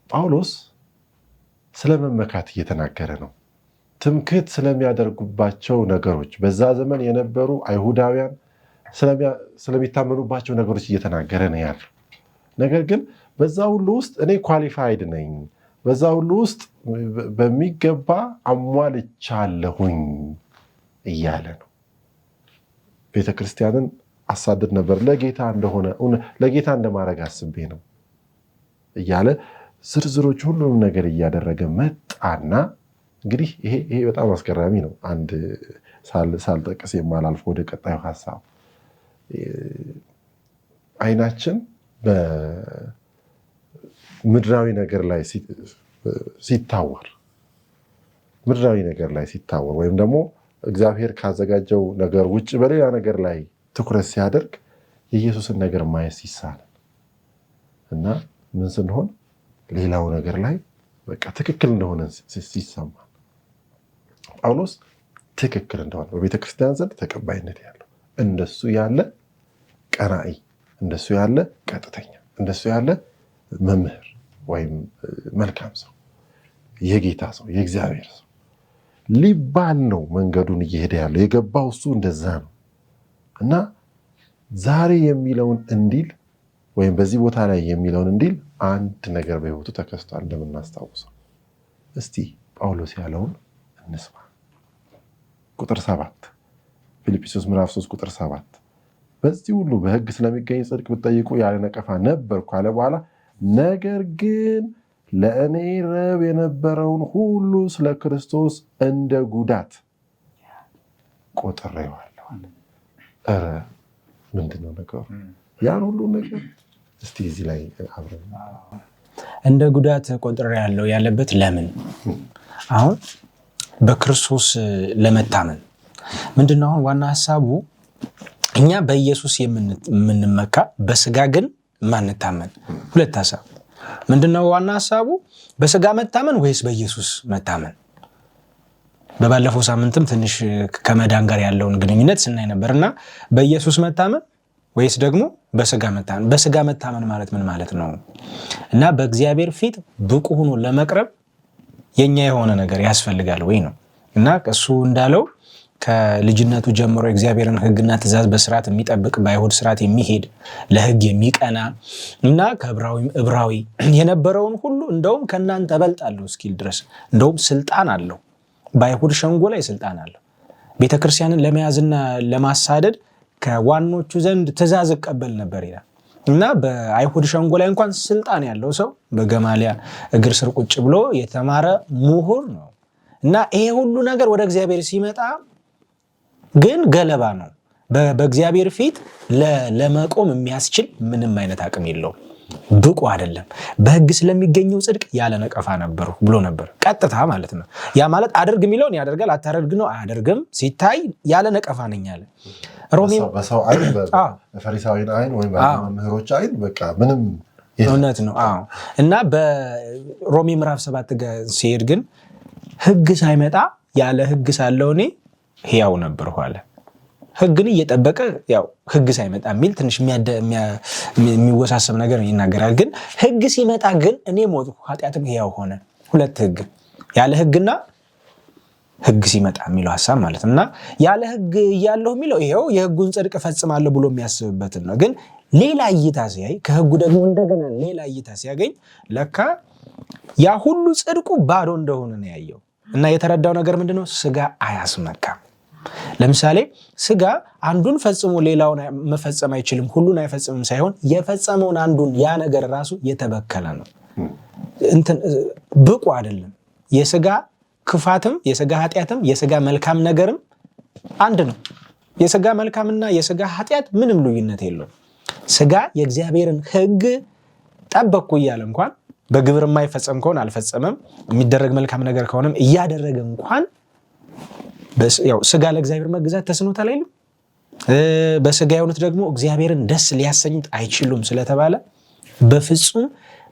ጳውሎስ ስለመመካት እየተናገረ ነው። ትምክህት ስለሚያደርጉባቸው ነገሮች፣ በዛ ዘመን የነበሩ አይሁዳውያን ስለሚታመኑባቸው ነገሮች እየተናገረ ነው ያለው። ነገር ግን በዛ ሁሉ ውስጥ እኔ ኳሊፋይድ ነኝ፣ በዛ ሁሉ ውስጥ በሚገባ አሟልቻለሁኝ እያለ ነው። ቤተክርስቲያንን አሳድድ ነበር ለጌታ እንደሆነ ለጌታ እንደማድረግ አስቤ ነው እያለ ዝርዝሮች ሁሉንም ነገር እያደረገ መጣና እንግዲህ ይሄ በጣም አስገራሚ ነው። አንድ ሳልጠቅስ የማላልፍ ወደ ቀጣዩ ሀሳብ አይናችን በምድራዊ ነገር ላይ ሲታወር ወይም ደግሞ እግዚአብሔር ካዘጋጀው ነገር ውጭ በሌላ ነገር ላይ ትኩረት ሲያደርግ የኢየሱስን ነገር ማየት ሲሳነን እና ምን ስንሆን ሌላው ነገር ላይ በቃ ትክክል እንደሆነ ሲሰማን ጳውሎስ ትክክል እንደሆነ በቤተክርስቲያን ዘንድ ተቀባይነት ያለው እንደሱ ያለ ቀናኢ፣ እንደሱ ያለ ቀጥተኛ፣ እንደሱ ያለ መምህር ወይም መልካም ሰው፣ የጌታ ሰው፣ የእግዚአብሔር ሰው ሊባል ነው መንገዱን እየሄደ ያለው። የገባው እሱ እንደዛ ነው እና ዛሬ የሚለውን እንዲል ወይም በዚህ ቦታ ላይ የሚለውን እንዲል አንድ ነገር በሕይወቱ ተከስቷል እንደምናስታውሰው። እስቲ ጳውሎስ ያለውን እንስማ። ቁጥር 7 ፊልጵስዩስ ምዕራፍ 3 ቁጥር 7 በዚህ ሁሉ በሕግ ስለሚገኝ ጽድቅ ብትጠይቁ ያለ ነቀፋ ነበርኩ አለ። በኋላ ነገር ግን ለእኔ ረብ የነበረውን ሁሉ ስለ ክርስቶስ እንደ ጉዳት ቆጥሬዋለሁ። ኧረ ምንድነው ነገሩ? ያን ሁሉ ነገር እስቲ እዚህ ላይ አብረን እንደ ጉዳት ቆጥሬያለሁ ያለበት ለምን? አሁን በክርስቶስ ለመታመን ምንድነው አሁን ዋና ሐሳቡ? እኛ በኢየሱስ የምንመካ በስጋ ግን ማንታመን። ሁለት ሐሳብ ምንድነው ዋና ሐሳቡ? በስጋ መታመን ወይስ በኢየሱስ መታመን? በባለፈው ሳምንትም ትንሽ ከመዳን ጋር ያለውን ግንኙነት ስናይ ነበርና በኢየሱስ መታመን ወይስ ደግሞ በስጋ መታመን? በስጋ መታመን ማለት ምን ማለት ነው? እና በእግዚአብሔር ፊት ብቁ ሆኖ ለመቅረብ የኛ የሆነ ነገር ያስፈልጋል ወይ ነው። እና እሱ እንዳለው ከልጅነቱ ጀምሮ እግዚአብሔርን ሕግና ትእዛዝ በስርዓት የሚጠብቅ በአይሁድ ስርዓት የሚሄድ ለሕግ የሚቀና እና ከዕብራዊ የነበረውን ሁሉ እንደውም ከእናንተ እበልጣለሁ እስኪል ድረስ እንደውም ስልጣን አለው። በአይሁድ ሸንጎ ላይ ስልጣን አለው። ቤተክርስቲያንን ለመያዝና ለማሳደድ ከዋኖቹ ዘንድ ትእዛዝ እቀበል ነበር ይላል እና በአይሁድ ሸንጎ ላይ እንኳን ስልጣን ያለው ሰው በገማሊያ እግር ስር ቁጭ ብሎ የተማረ ምሁር ነው። እና ይሄ ሁሉ ነገር ወደ እግዚአብሔር ሲመጣ ግን ገለባ ነው። በእግዚአብሔር ፊት ለመቆም የሚያስችል ምንም አይነት አቅም የለውም። ብቁ አይደለም። በሕግ ስለሚገኘው ጽድቅ ያለ ነቀፋ ነበሩ ብሎ ነበር። ቀጥታ ማለት ነው። ያ ማለት አድርግ የሚለውን ያደርጋል፣ አታደርግ ነው አያደርግም። ሲታይ ያለ ነቀፋ ነኝ አለ። በሰው አይን በፈሪሳዊን አይን ወይም በመምህሮች አይን በቃ ምንም እውነት ነው። እና በሮሜ ምዕራፍ 7 ጋር ሲሄድ ግን ሕግ ሳይመጣ ያለ ሕግ ሳለው እኔ ሕያው ነበርኩ አለ። ሕግን እየጠበቀ ያው ሕግ ሳይመጣ የሚል ትንሽ የሚወሳሰብ ነገር ይናገራል። ግን ሕግ ሲመጣ ግን እኔ ሞትኩ ኃጢአትም ሕያው ሆነ። ሁለት ሕግ ያለ ሕግና ሕግ ሲመጣ የሚለው ሐሳብ ማለት እና ያለ ሕግ እያለሁ የሚለው ይሄው የሕጉን ጽድቅ እፈጽማለሁ ብሎ የሚያስብበትን ነው። ግን ሌላ እይታ ሲያይ ከሕጉ ደግሞ እንደገና ሌላ እይታ ሲያገኝ ለካ ያ ሁሉ ጽድቁ ባዶ እንደሆነ ነው ያየው። እና የተረዳው ነገር ምንድነው? ስጋ አያስመካም። ለምሳሌ ስጋ አንዱን ፈጽሞ ሌላውን መፈጸም አይችልም፣ ሁሉን አይፈጽምም ሳይሆን የፈጸመውን አንዱን ያ ነገር ራሱ የተበከለ ነው፣ ብቁ አይደለም። የስጋ ክፋትም የስጋ ኃጢአትም የስጋ መልካም ነገርም አንድ ነው። የስጋ መልካምና የስጋ ኃጢአት ምንም ልዩነት የለውም። ስጋ የእግዚአብሔርን ሕግ ጠበቅኩ እያለ እንኳን በግብር የማይፈጸም ከሆነ አልፈጸመም፣ የሚደረግ መልካም ነገር ከሆነም እያደረገ እንኳን ያው ስጋ ለእግዚአብሔር መግዛት ተስኖታል አይልም። በስጋ የሆኑት ደግሞ እግዚአብሔርን ደስ ሊያሰኙት አይችሉም ስለተባለ በፍጹም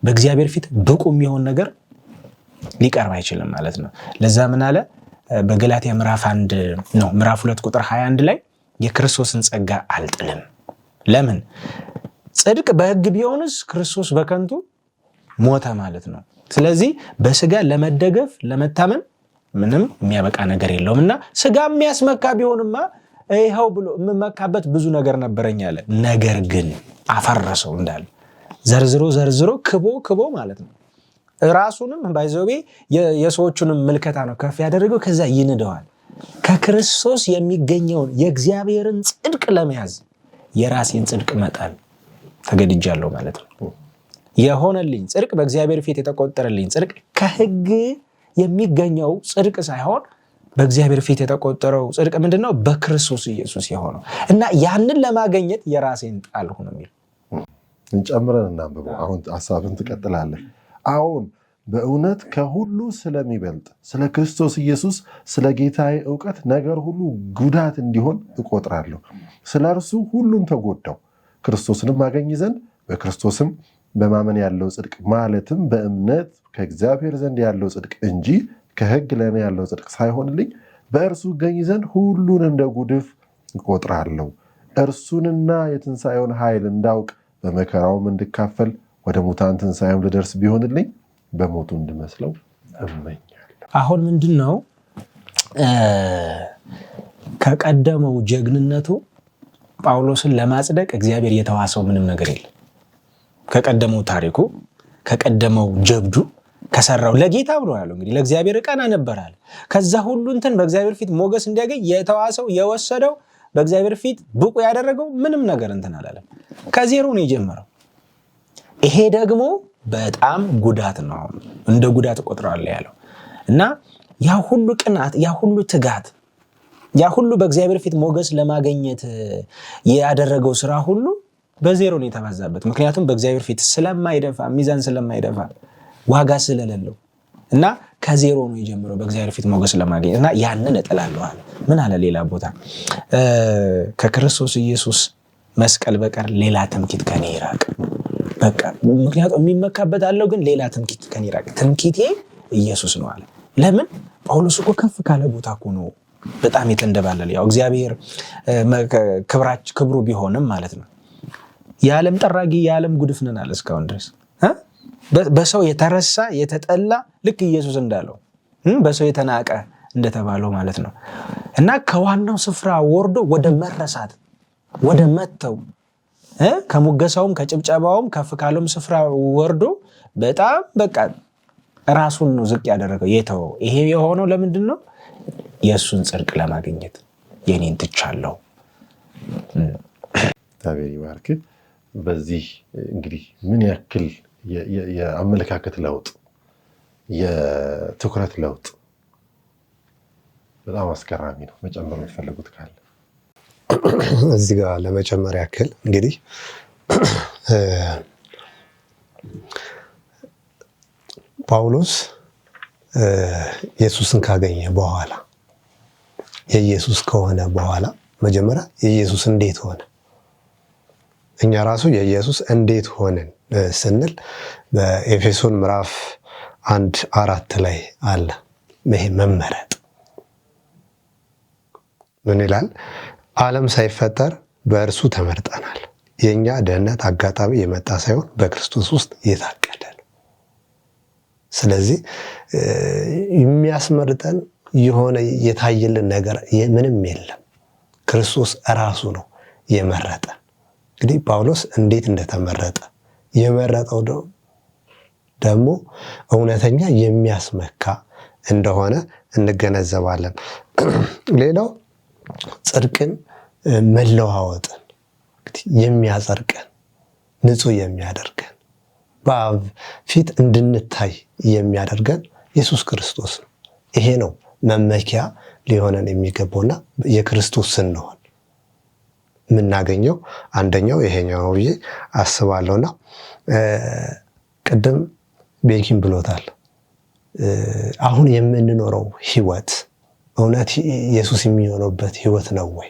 በእግዚአብሔር ፊት ብቁ የሚሆን ነገር ሊቀርብ አይችልም ማለት ነው። ለዛ ምን አለ በገላትያ ምዕራፍ 2 ቁጥር 21 ላይ የክርስቶስን ጸጋ አልጥልም። ለምን? ጽድቅ በሕግ ቢሆንስ ክርስቶስ በከንቱ ሞተ ማለት ነው። ስለዚህ በስጋ ለመደገፍ ለመታመን ምንም የሚያበቃ ነገር የለውም። እና ስጋ የሚያስመካ ቢሆንማ ይኸው ብሎ የምመካበት ብዙ ነገር ነበረኝ አለ። ነገር ግን አፈረሰው እንዳለ ዘርዝሮ ክቦ ማለት ነው። ራሱንም ባይዘዌ የሰዎቹንም ምልከታ ነው ከፍ ያደረገው። ከዛ ይንደዋል። ከክርስቶስ የሚገኘውን የእግዚአብሔርን ጽድቅ ለመያዝ የራሴን ጽድቅ መጣል ተገድጃለሁ ማለት ነው። የሆነልኝ ጽድቅ በእግዚአብሔር ፊት የተቆጠረልኝ ጽድቅ ከሕግ የሚገኘው ጽድቅ ሳይሆን በእግዚአብሔር ፊት የተቆጠረው ጽድቅ ምንድነው? በክርስቶስ ኢየሱስ የሆነው እና ያንን ለማግኘት የራሴን ጣልሁ ነው የሚል። እንጨምረን እናንብበው። አሁን ሐሳብን ትቀጥላለህ። አሁን በእውነት ከሁሉ ስለሚበልጥ ስለ ክርስቶስ ኢየሱስ ስለ ጌታዬ እውቀት ነገር ሁሉ ጉዳት እንዲሆን እቆጥራለሁ። ስለ እርሱ ሁሉን ተጎዳው፣ ክርስቶስንም አገኝ ዘንድ በክርስቶስም በማመን ያለው ጽድቅ ማለትም በእምነት ከእግዚአብሔር ዘንድ ያለው ጽድቅ እንጂ ከሕግ ለእኔ ያለው ጽድቅ ሳይሆንልኝ በእርሱ እገኝ ዘንድ ሁሉን እንደ ጉድፍ እቆጥራለሁ። እርሱንና የትንሣኤውን ኃይል እንዳውቅ በመከራውም እንድካፈል ወደ ሙታን ትንሣኤም ልደርስ ቢሆንልኝ በሞቱ እንድመስለው እመኛለሁ። አሁን ምንድን ነው ከቀደመው ጀግንነቱ ጳውሎስን ለማጽደቅ እግዚአብሔር የተዋሰው ምንም ነገር የለም። ከቀደመው ታሪኩ ከቀደመው ጀብዱ ከሰራው ለጌታ ብሎ ያለው እንግዲህ ለእግዚአብሔር ቀና ነበራል። ከዛ ሁሉ እንትን በእግዚአብሔር ፊት ሞገስ እንዲያገኝ የተዋሰው የወሰደው በእግዚአብሔር ፊት ብቁ ያደረገው ምንም ነገር እንትን አላለም። ከዜሮ ነው የጀመረው። ይሄ ደግሞ በጣም ጉዳት ነው። እንደ ጉዳት እቆጥረዋለሁ ያለው እና ያ ሁሉ ቅናት፣ ያ ሁሉ ትጋት፣ ያ ሁሉ በእግዚአብሔር ፊት ሞገስ ለማግኘት ያደረገው ስራ ሁሉ በዜሮ ነው የተባዛበት። ምክንያቱም በእግዚአብሔር ፊት ስለማይደፋ፣ ሚዛን ስለማይደፋ፣ ዋጋ ስለሌለው እና ከዜሮ ነው የጀመረው በእግዚአብሔር ፊት ሞገስ ለማግኘት እና ያንን እጥላለሁ አለ። ምን አለ ሌላ ቦታ? ከክርስቶስ ኢየሱስ መስቀል በቀር ሌላ ትምክህት ከኔ ይራቅ። በቃ ምክንያቱም የሚመካበት አለው፣ ግን ሌላ ትምክህት ከኔ ይራቅ። ትምክህቴ ኢየሱስ ነው አለ። ለምን? ጳውሎስ እኮ ከፍ ካለ ቦታ እኮ ነው በጣም የተንደባለለ። ያው እግዚአብሔር ክብሩ ቢሆንም ማለት ነው። የዓለም ጠራጊ የዓለም ጉድፍ ነን አለ እስካሁን ድረስ። በሰው የተረሳ የተጠላ ልክ ኢየሱስ እንዳለው በሰው የተናቀ እንደተባለው ማለት ነው እና ከዋናው ስፍራ ወርዶ ወደ መረሳት ወደ መተው ከሙገሳውም ከጭብጨባውም ከፍ ካለውም ስፍራ ወርዶ በጣም በቃ ራሱን ነው ዝቅ ያደረገው የተወው። ይሄ የሆነው ለምንድን ነው? የእሱን ጽድቅ ለማግኘት የኔን ትቻለሁ። እግዚአብሔር ይባርክ። በዚህ እንግዲህ ምን ያክል የአመለካከት ለውጥ፣ የትኩረት ለውጥ በጣም አስገራሚ ነው። መጨመር የሚፈልጉት ካለ እዚህ ጋር ለመጨመር ያክል እንግዲህ ጳውሎስ ኢየሱስን ካገኘ በኋላ የኢየሱስ ከሆነ በኋላ መጀመሪያ የኢየሱስ እንዴት ሆነ? እኛ ራሱ የኢየሱስ እንዴት ሆነን ስንል በኤፌሶን ምዕራፍ 1:4 ላይ አለ። ይሄ መመረጥ ምን ይላል? ዓለም ሳይፈጠር በእርሱ ተመርጠናል። የኛ ደህንነት አጋጣሚ የመጣ ሳይሆን በክርስቶስ ውስጥ የታቀደ ነው። ስለዚህ የሚያስመርጠን የሆነ የታየልን ነገር ምንም የለም። ክርስቶስ እራሱ ነው የመረጠን። እንግዲህ ጳውሎስ እንዴት እንደተመረጠ የመረጠው ደግሞ እውነተኛ የሚያስመካ እንደሆነ እንገነዘባለን። ሌላው ጽድቅን መለዋወጥን የሚያጸድቀን ንጹህ የሚያደርገን በአብ ፊት እንድንታይ የሚያደርገን ኢየሱስ ክርስቶስ ነው። ይሄ ነው መመኪያ ሊሆነን የሚገባውና የክርስቶስ ስንሆን የምናገኘው አንደኛው ይሄኛው ነው ብዬ አስባለሁና ቅድም ቤኪን ብሎታል። አሁን የምንኖረው ህይወት እውነት ኢየሱስ የሚሆነበት ህይወት ነው ወይ?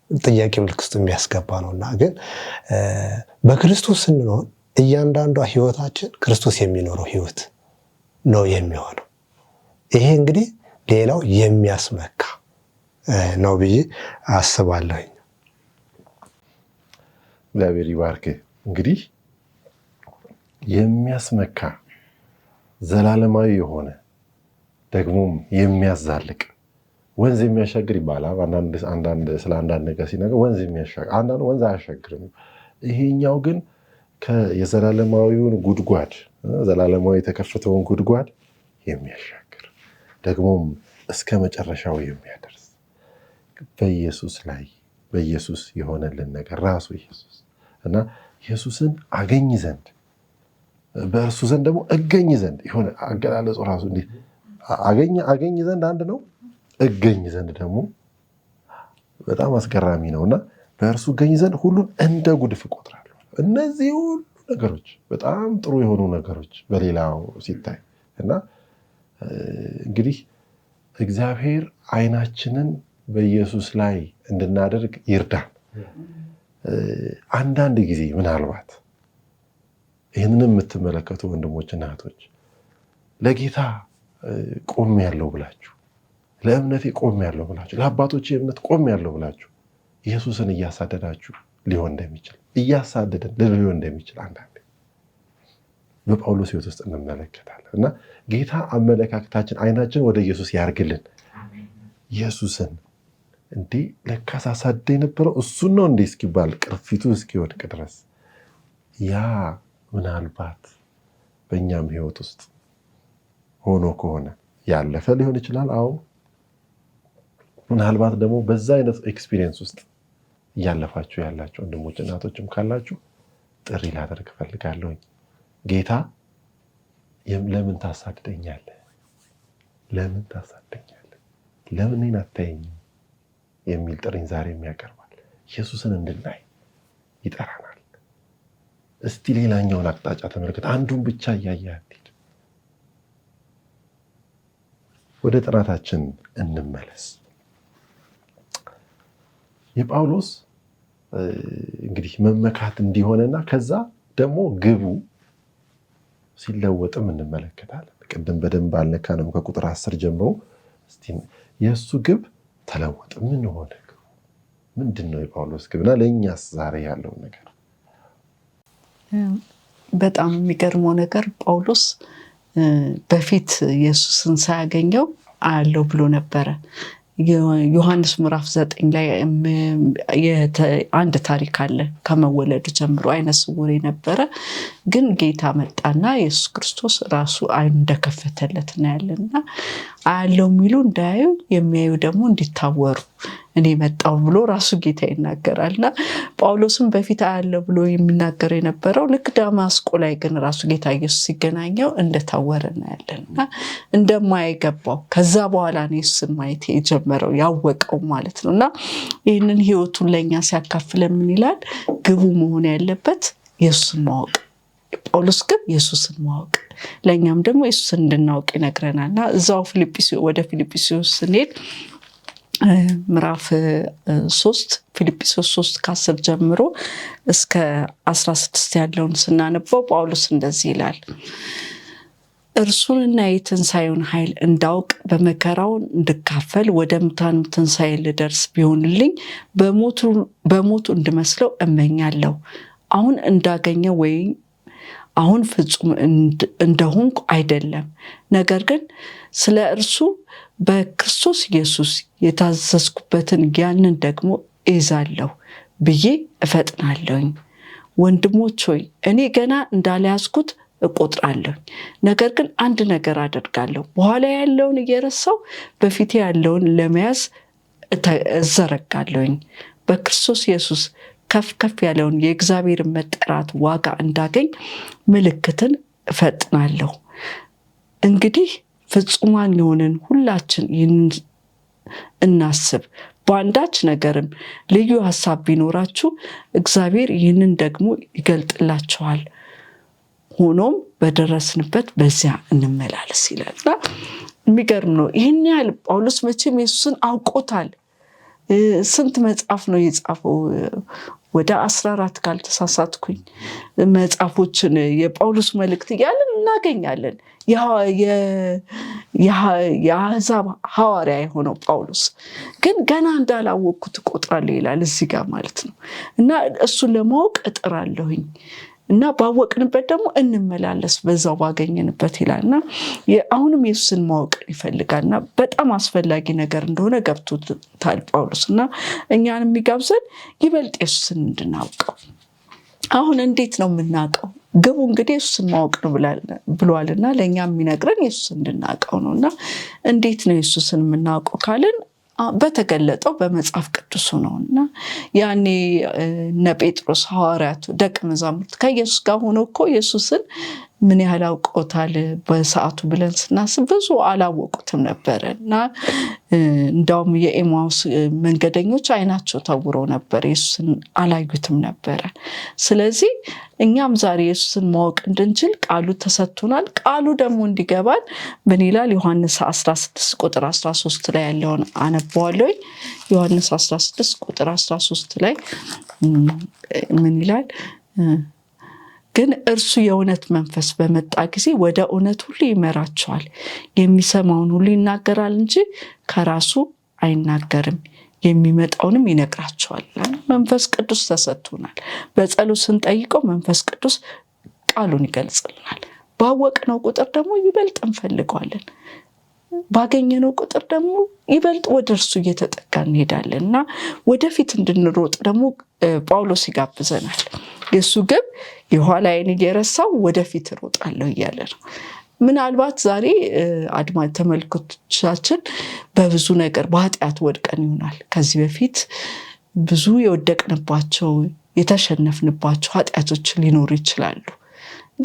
ጥያቄ ምልክት የሚያስገባ ነውና ግን በክርስቶስ ስንሆን እያንዳንዷ ህይወታችን ክርስቶስ የሚኖረው ህይወት ነው የሚሆነው። ይሄ እንግዲህ ሌላው የሚያስመካ ነው ብዬ አስባለሁኝ። እግዚአብሔር ይባርክ። እንግዲህ የሚያስመካ ዘላለማዊ የሆነ ደግሞም የሚያዛልቅ ወንዝ የሚያሻግር ይባላል። ስለ አንዳንድ ነገር ሲነገር ወንዝ የሚያሻግር፣ አንዳንዱ ወንዝ አያሻግርም። ይሄኛው ግን የዘላለማዊውን ጉድጓድ ዘላለማዊ የተከፈተውን ጉድጓድ የሚያሻግር ደግሞም እስከ መጨረሻው የሚያደርስ በኢየሱስ ላይ በኢየሱስ የሆነልን ነገር ራሱ ኢየሱስ እና ኢየሱስን አገኝ ዘንድ በእርሱ ዘንድ ደግሞ እገኝ ዘንድ የሆነ አገላለጹ ራሱ እንዲህ አገኝ ዘንድ አንድ ነው፣ እገኝ ዘንድ ደግሞ በጣም አስገራሚ ነውና በእርሱ እገኝ ዘንድ ሁሉን እንደ ጉድፍ እቆጥራለሁ። እነዚህ ሁሉ ነገሮች በጣም ጥሩ የሆኑ ነገሮች በሌላው ሲታይ እና እንግዲህ እግዚአብሔር ዓይናችንን በኢየሱስ ላይ እንድናደርግ ይርዳን። አንዳንድ ጊዜ ምናልባት ይህንንም የምትመለከቱ ወንድሞችና እህቶች ለጌታ ቆም ያለው ብላችሁ፣ ለእምነቴ ቆም ያለው ብላችሁ፣ ለአባቶቼ እምነት ቆም ያለው ብላችሁ ኢየሱስን እያሳደዳችሁ ሊሆን እንደሚችል እያሳደደን ሊሆን እንደሚችል አንዳንዴ በጳውሎስ ሕይወት ውስጥ እንመለከታለን እና ጌታ አመለካከታችን ዓይናችን ወደ ኢየሱስ ያርግልን። ኢየሱስን እንዴ ለካ ሳሳደ የነበረው እሱን ነው እንዴ እስኪባል ቅርፊቱ እስኪወድቅ ድረስ ያ ምናልባት በእኛም ሕይወት ውስጥ ሆኖ ከሆነ ያለፈ ሊሆን ይችላል። አዎ ምናልባት ደግሞ በዛ አይነት ኤክስፒሪየንስ ውስጥ እያለፋችሁ ያላችሁ ወንድሞች እናቶችም ካላችሁ ጥሪ ላደርግ እፈልጋለሁኝ። ጌታ ለምን ታሳድደኛለህ? ለምን ታሳድደኛለህ? ለምን እኔን አታየኝም? የሚል ጥሪን ዛሬም ያቀርባል። ኢየሱስን እንድናይ ይጠራናል። እስቲ ሌላኛውን አቅጣጫ ተመልከት። አንዱን ብቻ እያየህ አትሂድ። ወደ ጥናታችን እንመለስ። የጳውሎስ እንግዲህ መመካት እንዲሆነና ከዛ ደግሞ ግቡ ሲለወጥም እንመለከታለን። ቅድም በደንብ አልነካንም። ከቁጥር 10 ጀምሮ የእሱ ግብ ተለወጠ። ምን ሆነ? ግቡ ምንድን ነው? የጳውሎስ ግብና ለእኛስ ዛሬ ያለውን ነገር በጣም የሚገርመው ነገር ጳውሎስ በፊት ኢየሱስን ሳያገኘው አያለው ብሎ ነበረ። ዮሐንስ ምዕራፍ 9 ላይ አንድ ታሪክ አለ። ከመወለዱ ጀምሮ አይነ ስውር የነበረ ግን ጌታ መጣና ኢየሱስ ክርስቶስ ራሱ አይኑ እንደከፈተለት እናያለንና አያለው የሚሉ እንዳያዩ የሚያዩ ደግሞ እንዲታወሩ እኔ መጣሁ ብሎ ራሱ ጌታ ይናገራልና ጳውሎስም በፊት አያለው ብሎ የሚናገረው የነበረው ልክ ደማስቆ ላይ ግን ራሱ ጌታ ኢየሱስ ሲገናኘው እንደታወረ እናያለንና እንደማይገባው ከዛ በኋላ ነው ኢየሱስን ማየት የጀመረው ያወቀው ማለት ነውና ይህንን ህይወቱን ለኛ ሲያካፍል ምን ይላል? ግቡ መሆን ያለበት ኢየሱስን ማወቅ። ጳውሎስ ግን ኢየሱስን ማወቅ ለኛም ደግሞ ኢየሱስን እንድናውቅ ይነግረናልና እዛው ወደ ፊልጵስዩስ ስንሄድ ምዕራፍ 3 ፊልጵስዩስ 3 ከ10 ጀምሮ እስከ 16 ያለውን ስናነበው ጳውሎስ እንደዚህ ይላል። እርሱንና የትንሣኤውን ኃይል እንዳውቅ በመከራው እንድካፈል ወደ ሙታን ትንሣኤ ልደርስ ቢሆንልኝ በሞቱ እንድመስለው እመኛለሁ። አሁን እንዳገኘው ወይም አሁን ፍጹም እንደሆንኩ አይደለም፣ ነገር ግን ስለ እርሱ በክርስቶስ ኢየሱስ የታዘዝኩበትን ያንን ደግሞ እይዛለሁ ብዬ እፈጥናለሁኝ። ወንድሞች ሆይ እኔ ገና እንዳልያዝኩት እቆጥራለሁ። ነገር ግን አንድ ነገር አደርጋለሁ፣ በኋላ ያለውን እየረሳሁ በፊቴ ያለውን ለመያዝ እዘረጋለሁኝ። በክርስቶስ ኢየሱስ ከፍ ከፍ ያለውን የእግዚአብሔርን መጠራት ዋጋ እንዳገኝ ምልክትን እፈጥናለሁ። እንግዲህ ፍጹማን የሆንን ሁላችን ይህንን እናስብ። በአንዳች ነገርም ልዩ ሐሳብ ቢኖራችሁ እግዚአብሔር ይህንን ደግሞ ይገልጥላችኋል። ሆኖም በደረስንበት በዚያ እንመላለስ ይላልና የሚገርም ነው። ይህን ያህል ጳውሎስ መቼም ኢየሱስን አውቆታል። ስንት መጽሐፍ ነው የጻፈው? ወደ 14 ካልተሳሳትኩኝ መጽሐፎችን የጳውሎስ መልእክት እያለን እናገኛለን። የአሕዛብ ሐዋርያ የሆነው ጳውሎስ ግን ገና እንዳላወቅኩት እቆጥራለሁ ይላል እዚህ ጋር ማለት ነው። እና እሱን ለማወቅ እጥራለሁኝ እና ባወቅንበት ደግሞ እንመላለስ በዛው ባገኘንበት ይላልና አሁንም ኢየሱስን ማወቅ ይፈልጋልና በጣም አስፈላጊ ነገር እንደሆነ ገብቶታል ጳውሎስ እና እኛን የሚጋብዘን ይበልጥ ኢየሱስን እንድናውቀው። አሁን እንዴት ነው የምናውቀው? ግቡ እንግዲህ ኢየሱስን ማወቅ ነው ብሏልና ለእኛ የሚነግረን ኢየሱስን እንድናውቀው ነውና እንዴት ነው ኢየሱስን የምናውቀው ካልን በተገለጠው በመጽሐፍ ቅዱሱ ነውና ያኔ እነ ጴጥሮስ ሐዋርያቱ ደቀ መዛሙርት ከኢየሱስ ጋር ሆኖ እኮ ኢየሱስን ምን ያህል አውቀውታል በሰዓቱ ብለን ስናስብ ብዙ አላወቁትም ነበርና እንዳውም የኤማውስ መንገደኞች አይናቸው ታውሮ ነበር፣ ኢየሱስን አላዩትም ነበር። ስለዚህ እኛም ዛሬ ኢየሱስን ማወቅ እንድንችል ቃሉ ተሰጥቶናል። ቃሉ ደግሞ እንዲገባን ምን ይላል? ዮሐንስ 16 ቁጥር 13 ላይ ያለውን አነባዋለሁ። ዮሐንስ 16 ቁጥር 13 ላይ ምን ይላል? ግን እርሱ የእውነት መንፈስ በመጣ ጊዜ ወደ እውነት ሁሉ ይመራቸዋል። የሚሰማውን ሁሉ ይናገራል እንጂ ከራሱ አይናገርም፣ የሚመጣውንም ይነግራቸዋል። መንፈስ ቅዱስ ተሰጥቶናል። በጸሎት ስንጠይቀው መንፈስ ቅዱስ ቃሉን ይገልጽልናል። ባወቅነው ቁጥር ደግሞ ይበልጥ እንፈልገዋለን። ባገኘነው ቁጥር ደግሞ ይበልጥ ወደ እርሱ እየተጠጋ እንሄዳለን እና ወደፊት እንድንሮጥ ደግሞ ጳውሎስ ይጋብዘናል። የእሱ ግብ የኋላዬን እየረሳው ወደፊት እሮጣለሁ እያለ ነው። ምናልባት ዛሬ አድማጭ ተመልካቾቻችን በብዙ ነገር በኃጢአት ወድቀን ይሆናል። ከዚህ በፊት ብዙ የወደቅንባቸው የተሸነፍንባቸው ኃጢአቶች ሊኖሩ ይችላሉ።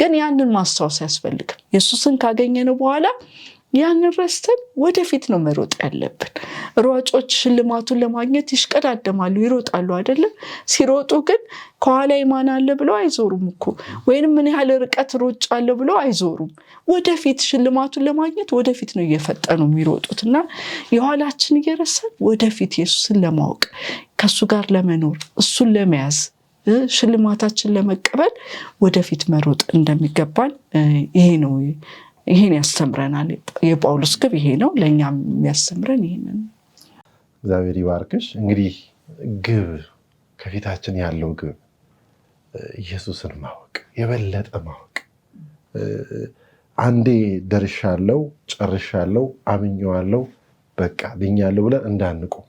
ግን ያንን ማስታወስ አያስፈልግም። ኢየሱስን ካገኘነው በኋላ ያንን ረስተን ወደፊት ነው መሮጥ ያለብን። ሯጮች ሽልማቱን ለማግኘት ይሽቀዳደማሉ፣ ይሮጣሉ አይደለም? ሲሮጡ ግን ከኋላ ማን አለ ብለው አይዞሩም እኮ፣ ወይንም ምን ያህል ርቀት ሮጫለሁ ብለው አይዞሩም። ወደፊት ሽልማቱን ለማግኘት ወደፊት ነው እየፈጠኑ የሚሮጡት እና የኋላችን እየረሳን ወደፊት ኢየሱስን ለማወቅ ከሱ ጋር ለመኖር እሱን ለመያዝ ሽልማታችን ለመቀበል ወደፊት መሮጥ እንደሚገባን ይሄ ነው። ይሄን ያስተምረናል። የጳውሎስ ግብ ይሄ ነው። ለእኛም የሚያስተምረን ይሄንን። እግዚአብሔር ይባርክሽ። እንግዲህ ግብ ከፊታችን ያለው ግብ ኢየሱስን ማወቅ፣ የበለጠ ማወቅ። አንዴ ደርሻለሁ፣ ጨርሻለሁ፣ አምኜዋለሁ፣ በቃ ድኛለሁ ብለን እንዳንቆም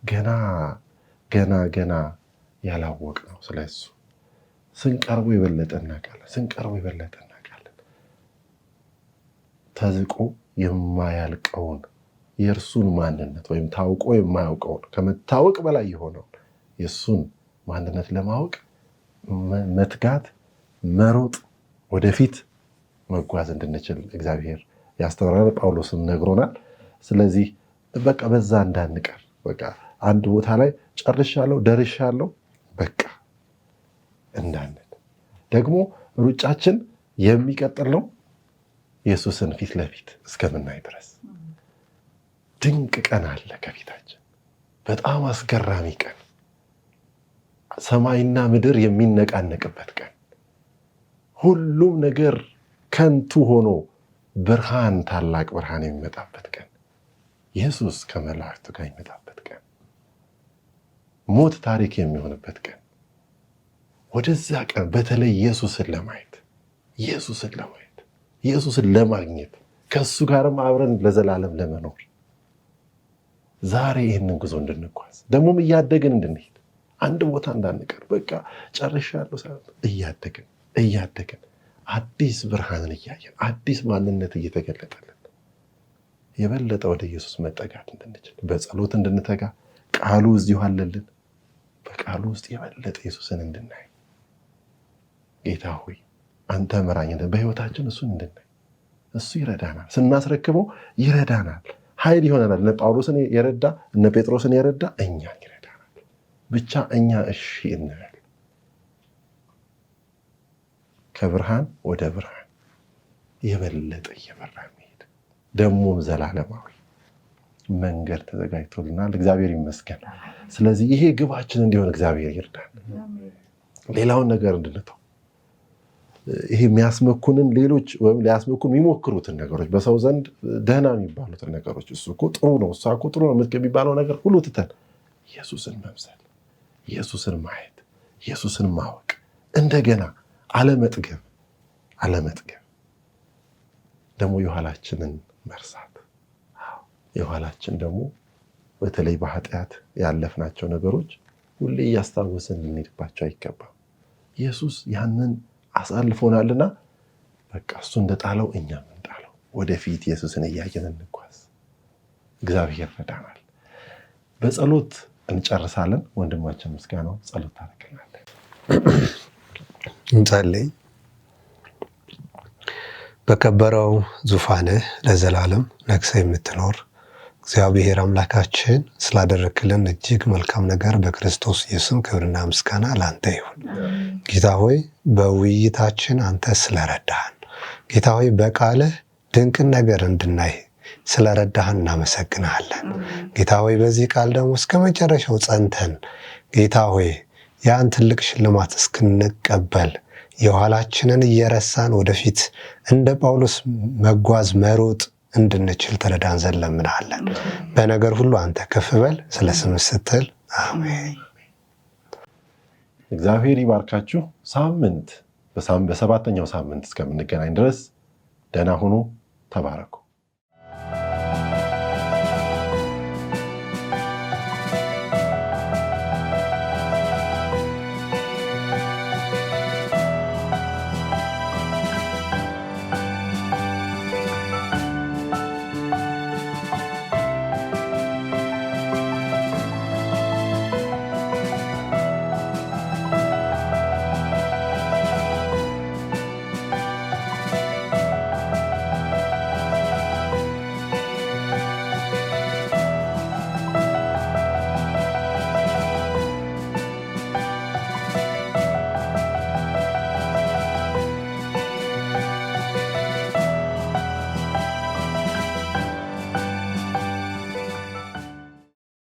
ገና ገና ገና ያላወቅ ነው። ስለሱ ስንቀርቡ የበለጠ እናውቃለን። ስንቀርቡ የበለጠ ተዝቆ የማያልቀውን የእርሱን ማንነት ወይም ታውቆ የማያውቀውን ከመታወቅ በላይ የሆነውን የእሱን ማንነት ለማወቅ መትጋት፣ መሮጥ፣ ወደፊት መጓዝ እንድንችል እግዚአብሔር ያስተምረናል። ጳውሎስም ነግሮናል። ስለዚህ በቃ በዛ እንዳንቀር፣ በቃ አንድ ቦታ ላይ ጨርሻለሁ፣ ደርሻለሁ በቃ እንዳንል። ደግሞ ሩጫችን የሚቀጥል ነው። ኢየሱስን ፊት ለፊት እስከምናይ ድረስ ድንቅ ቀን አለ ከፊታችን። በጣም አስገራሚ ቀን፣ ሰማይና ምድር የሚነቃነቅበት ቀን፣ ሁሉም ነገር ከንቱ ሆኖ ብርሃን፣ ታላቅ ብርሃን የሚመጣበት ቀን፣ ኢየሱስ ከመላእክቱ ጋር የሚመጣበት ቀን፣ ሞት ታሪክ የሚሆንበት ቀን። ወደዛ ቀን በተለይ ኢየሱስን ለማየት ኢየሱስን ለማግኘት ከሱ ጋርም አብረን ለዘላለም ለመኖር ዛሬ ይህንን ጉዞ እንድንጓዝ ደግሞም እያደግን እንድንሄድ አንድ ቦታ እንዳንቀር በቃ ጨርሻለሁ ሳይሆን እያደግን አዲስ ብርሃንን እያየን አዲስ ማንነት እየተገለጠልን የበለጠ ወደ ኢየሱስ መጠጋት እንድንችል በጸሎት እንድንተጋ ቃሉ እዚሁ አለልን። በቃሉ ውስጥ የበለጠ ኢየሱስን እንድናይ ጌታ ሆይ አንተ መራኝ፣ በህይወታችን እሱን እንድናይ እሱ ይረዳናል። ስናስረክበው ይረዳናል፣ ኃይል ይሆነናል። እነ ጳውሎስን የረዳ እነ ጴጥሮስን የረዳ እኛን ይረዳናል። ብቻ እኛ እሺ እንበል። ከብርሃን ወደ ብርሃን የበለጠ እየበራ መሄድ ደግሞም ዘላለማዊ መንገድ ተዘጋጅቶልናል። እግዚአብሔር ይመስገን። ስለዚህ ይሄ ግባችን እንዲሆን እግዚአብሔር ይርዳል። ሌላውን ነገር እንድንተው ይሄ የሚያስመኩንን ሌሎች ወይም ሊያስመኩን የሚሞክሩትን ነገሮች በሰው ዘንድ ደህና የሚባሉትን ነገሮች እሱ እኮ ጥሩ ነው፣ እሷ እኮ ጥሩ ነው የሚባለው ነገር ሁሉ ትተን ኢየሱስን መምሰል፣ ኢየሱስን ማየት፣ ኢየሱስን ማወቅ፣ እንደገና አለመጥገብ ደግሞ የኋላችንን መርሳት። የኋላችን ደግሞ በተለይ በኃጢአት ያለፍናቸው ነገሮች ሁሌ እያስታወስን ልንሄድባቸው አይገባም። ኢየሱስ ያንን አሳልፎናልና በቃ እሱ እንደጣለው እኛም እንጣለው። ወደፊት ኢየሱስን እያየን እንጓዝ። እግዚአብሔር ረዳናል። በጸሎት እንጨርሳለን። ወንድማችን ምስጋናው ጸሎት ታደርግልናለህ። እንጸልይ። በከበረው ዙፋንህ ለዘላለም ነግሰህ የምትኖር እግዚአብሔር አምላካችን ስላደረክልን እጅግ መልካም ነገር በክርስቶስ ኢየሱስ ክብርና ምስጋና ላንተ ይሁን። ጌታ ሆይ በውይይታችን አንተ ስለረዳህን፣ ጌታ ሆይ በቃልህ ድንቅን ነገር እንድናይ ስለረዳህን እናመሰግናለን። ጌታ ሆይ በዚህ ቃል ደግሞ እስከ መጨረሻው ጸንተን ጌታ ሆይ ያን ትልቅ ሽልማት እስክንቀበል የኋላችንን እየረሳን ወደፊት እንደ ጳውሎስ መጓዝ መሮጥ እንድንችል ተረዳን ዘንድ ለምንሃለን። በነገር ሁሉ አንተ ከፍ በል፣ ስለ ስምህ ስትል አሜን። እግዚአብሔር ይባርካችሁ። በሰባተኛው ሳምንት እስከምንገናኝ ድረስ ደህና ሁኑ። ተባረኩ።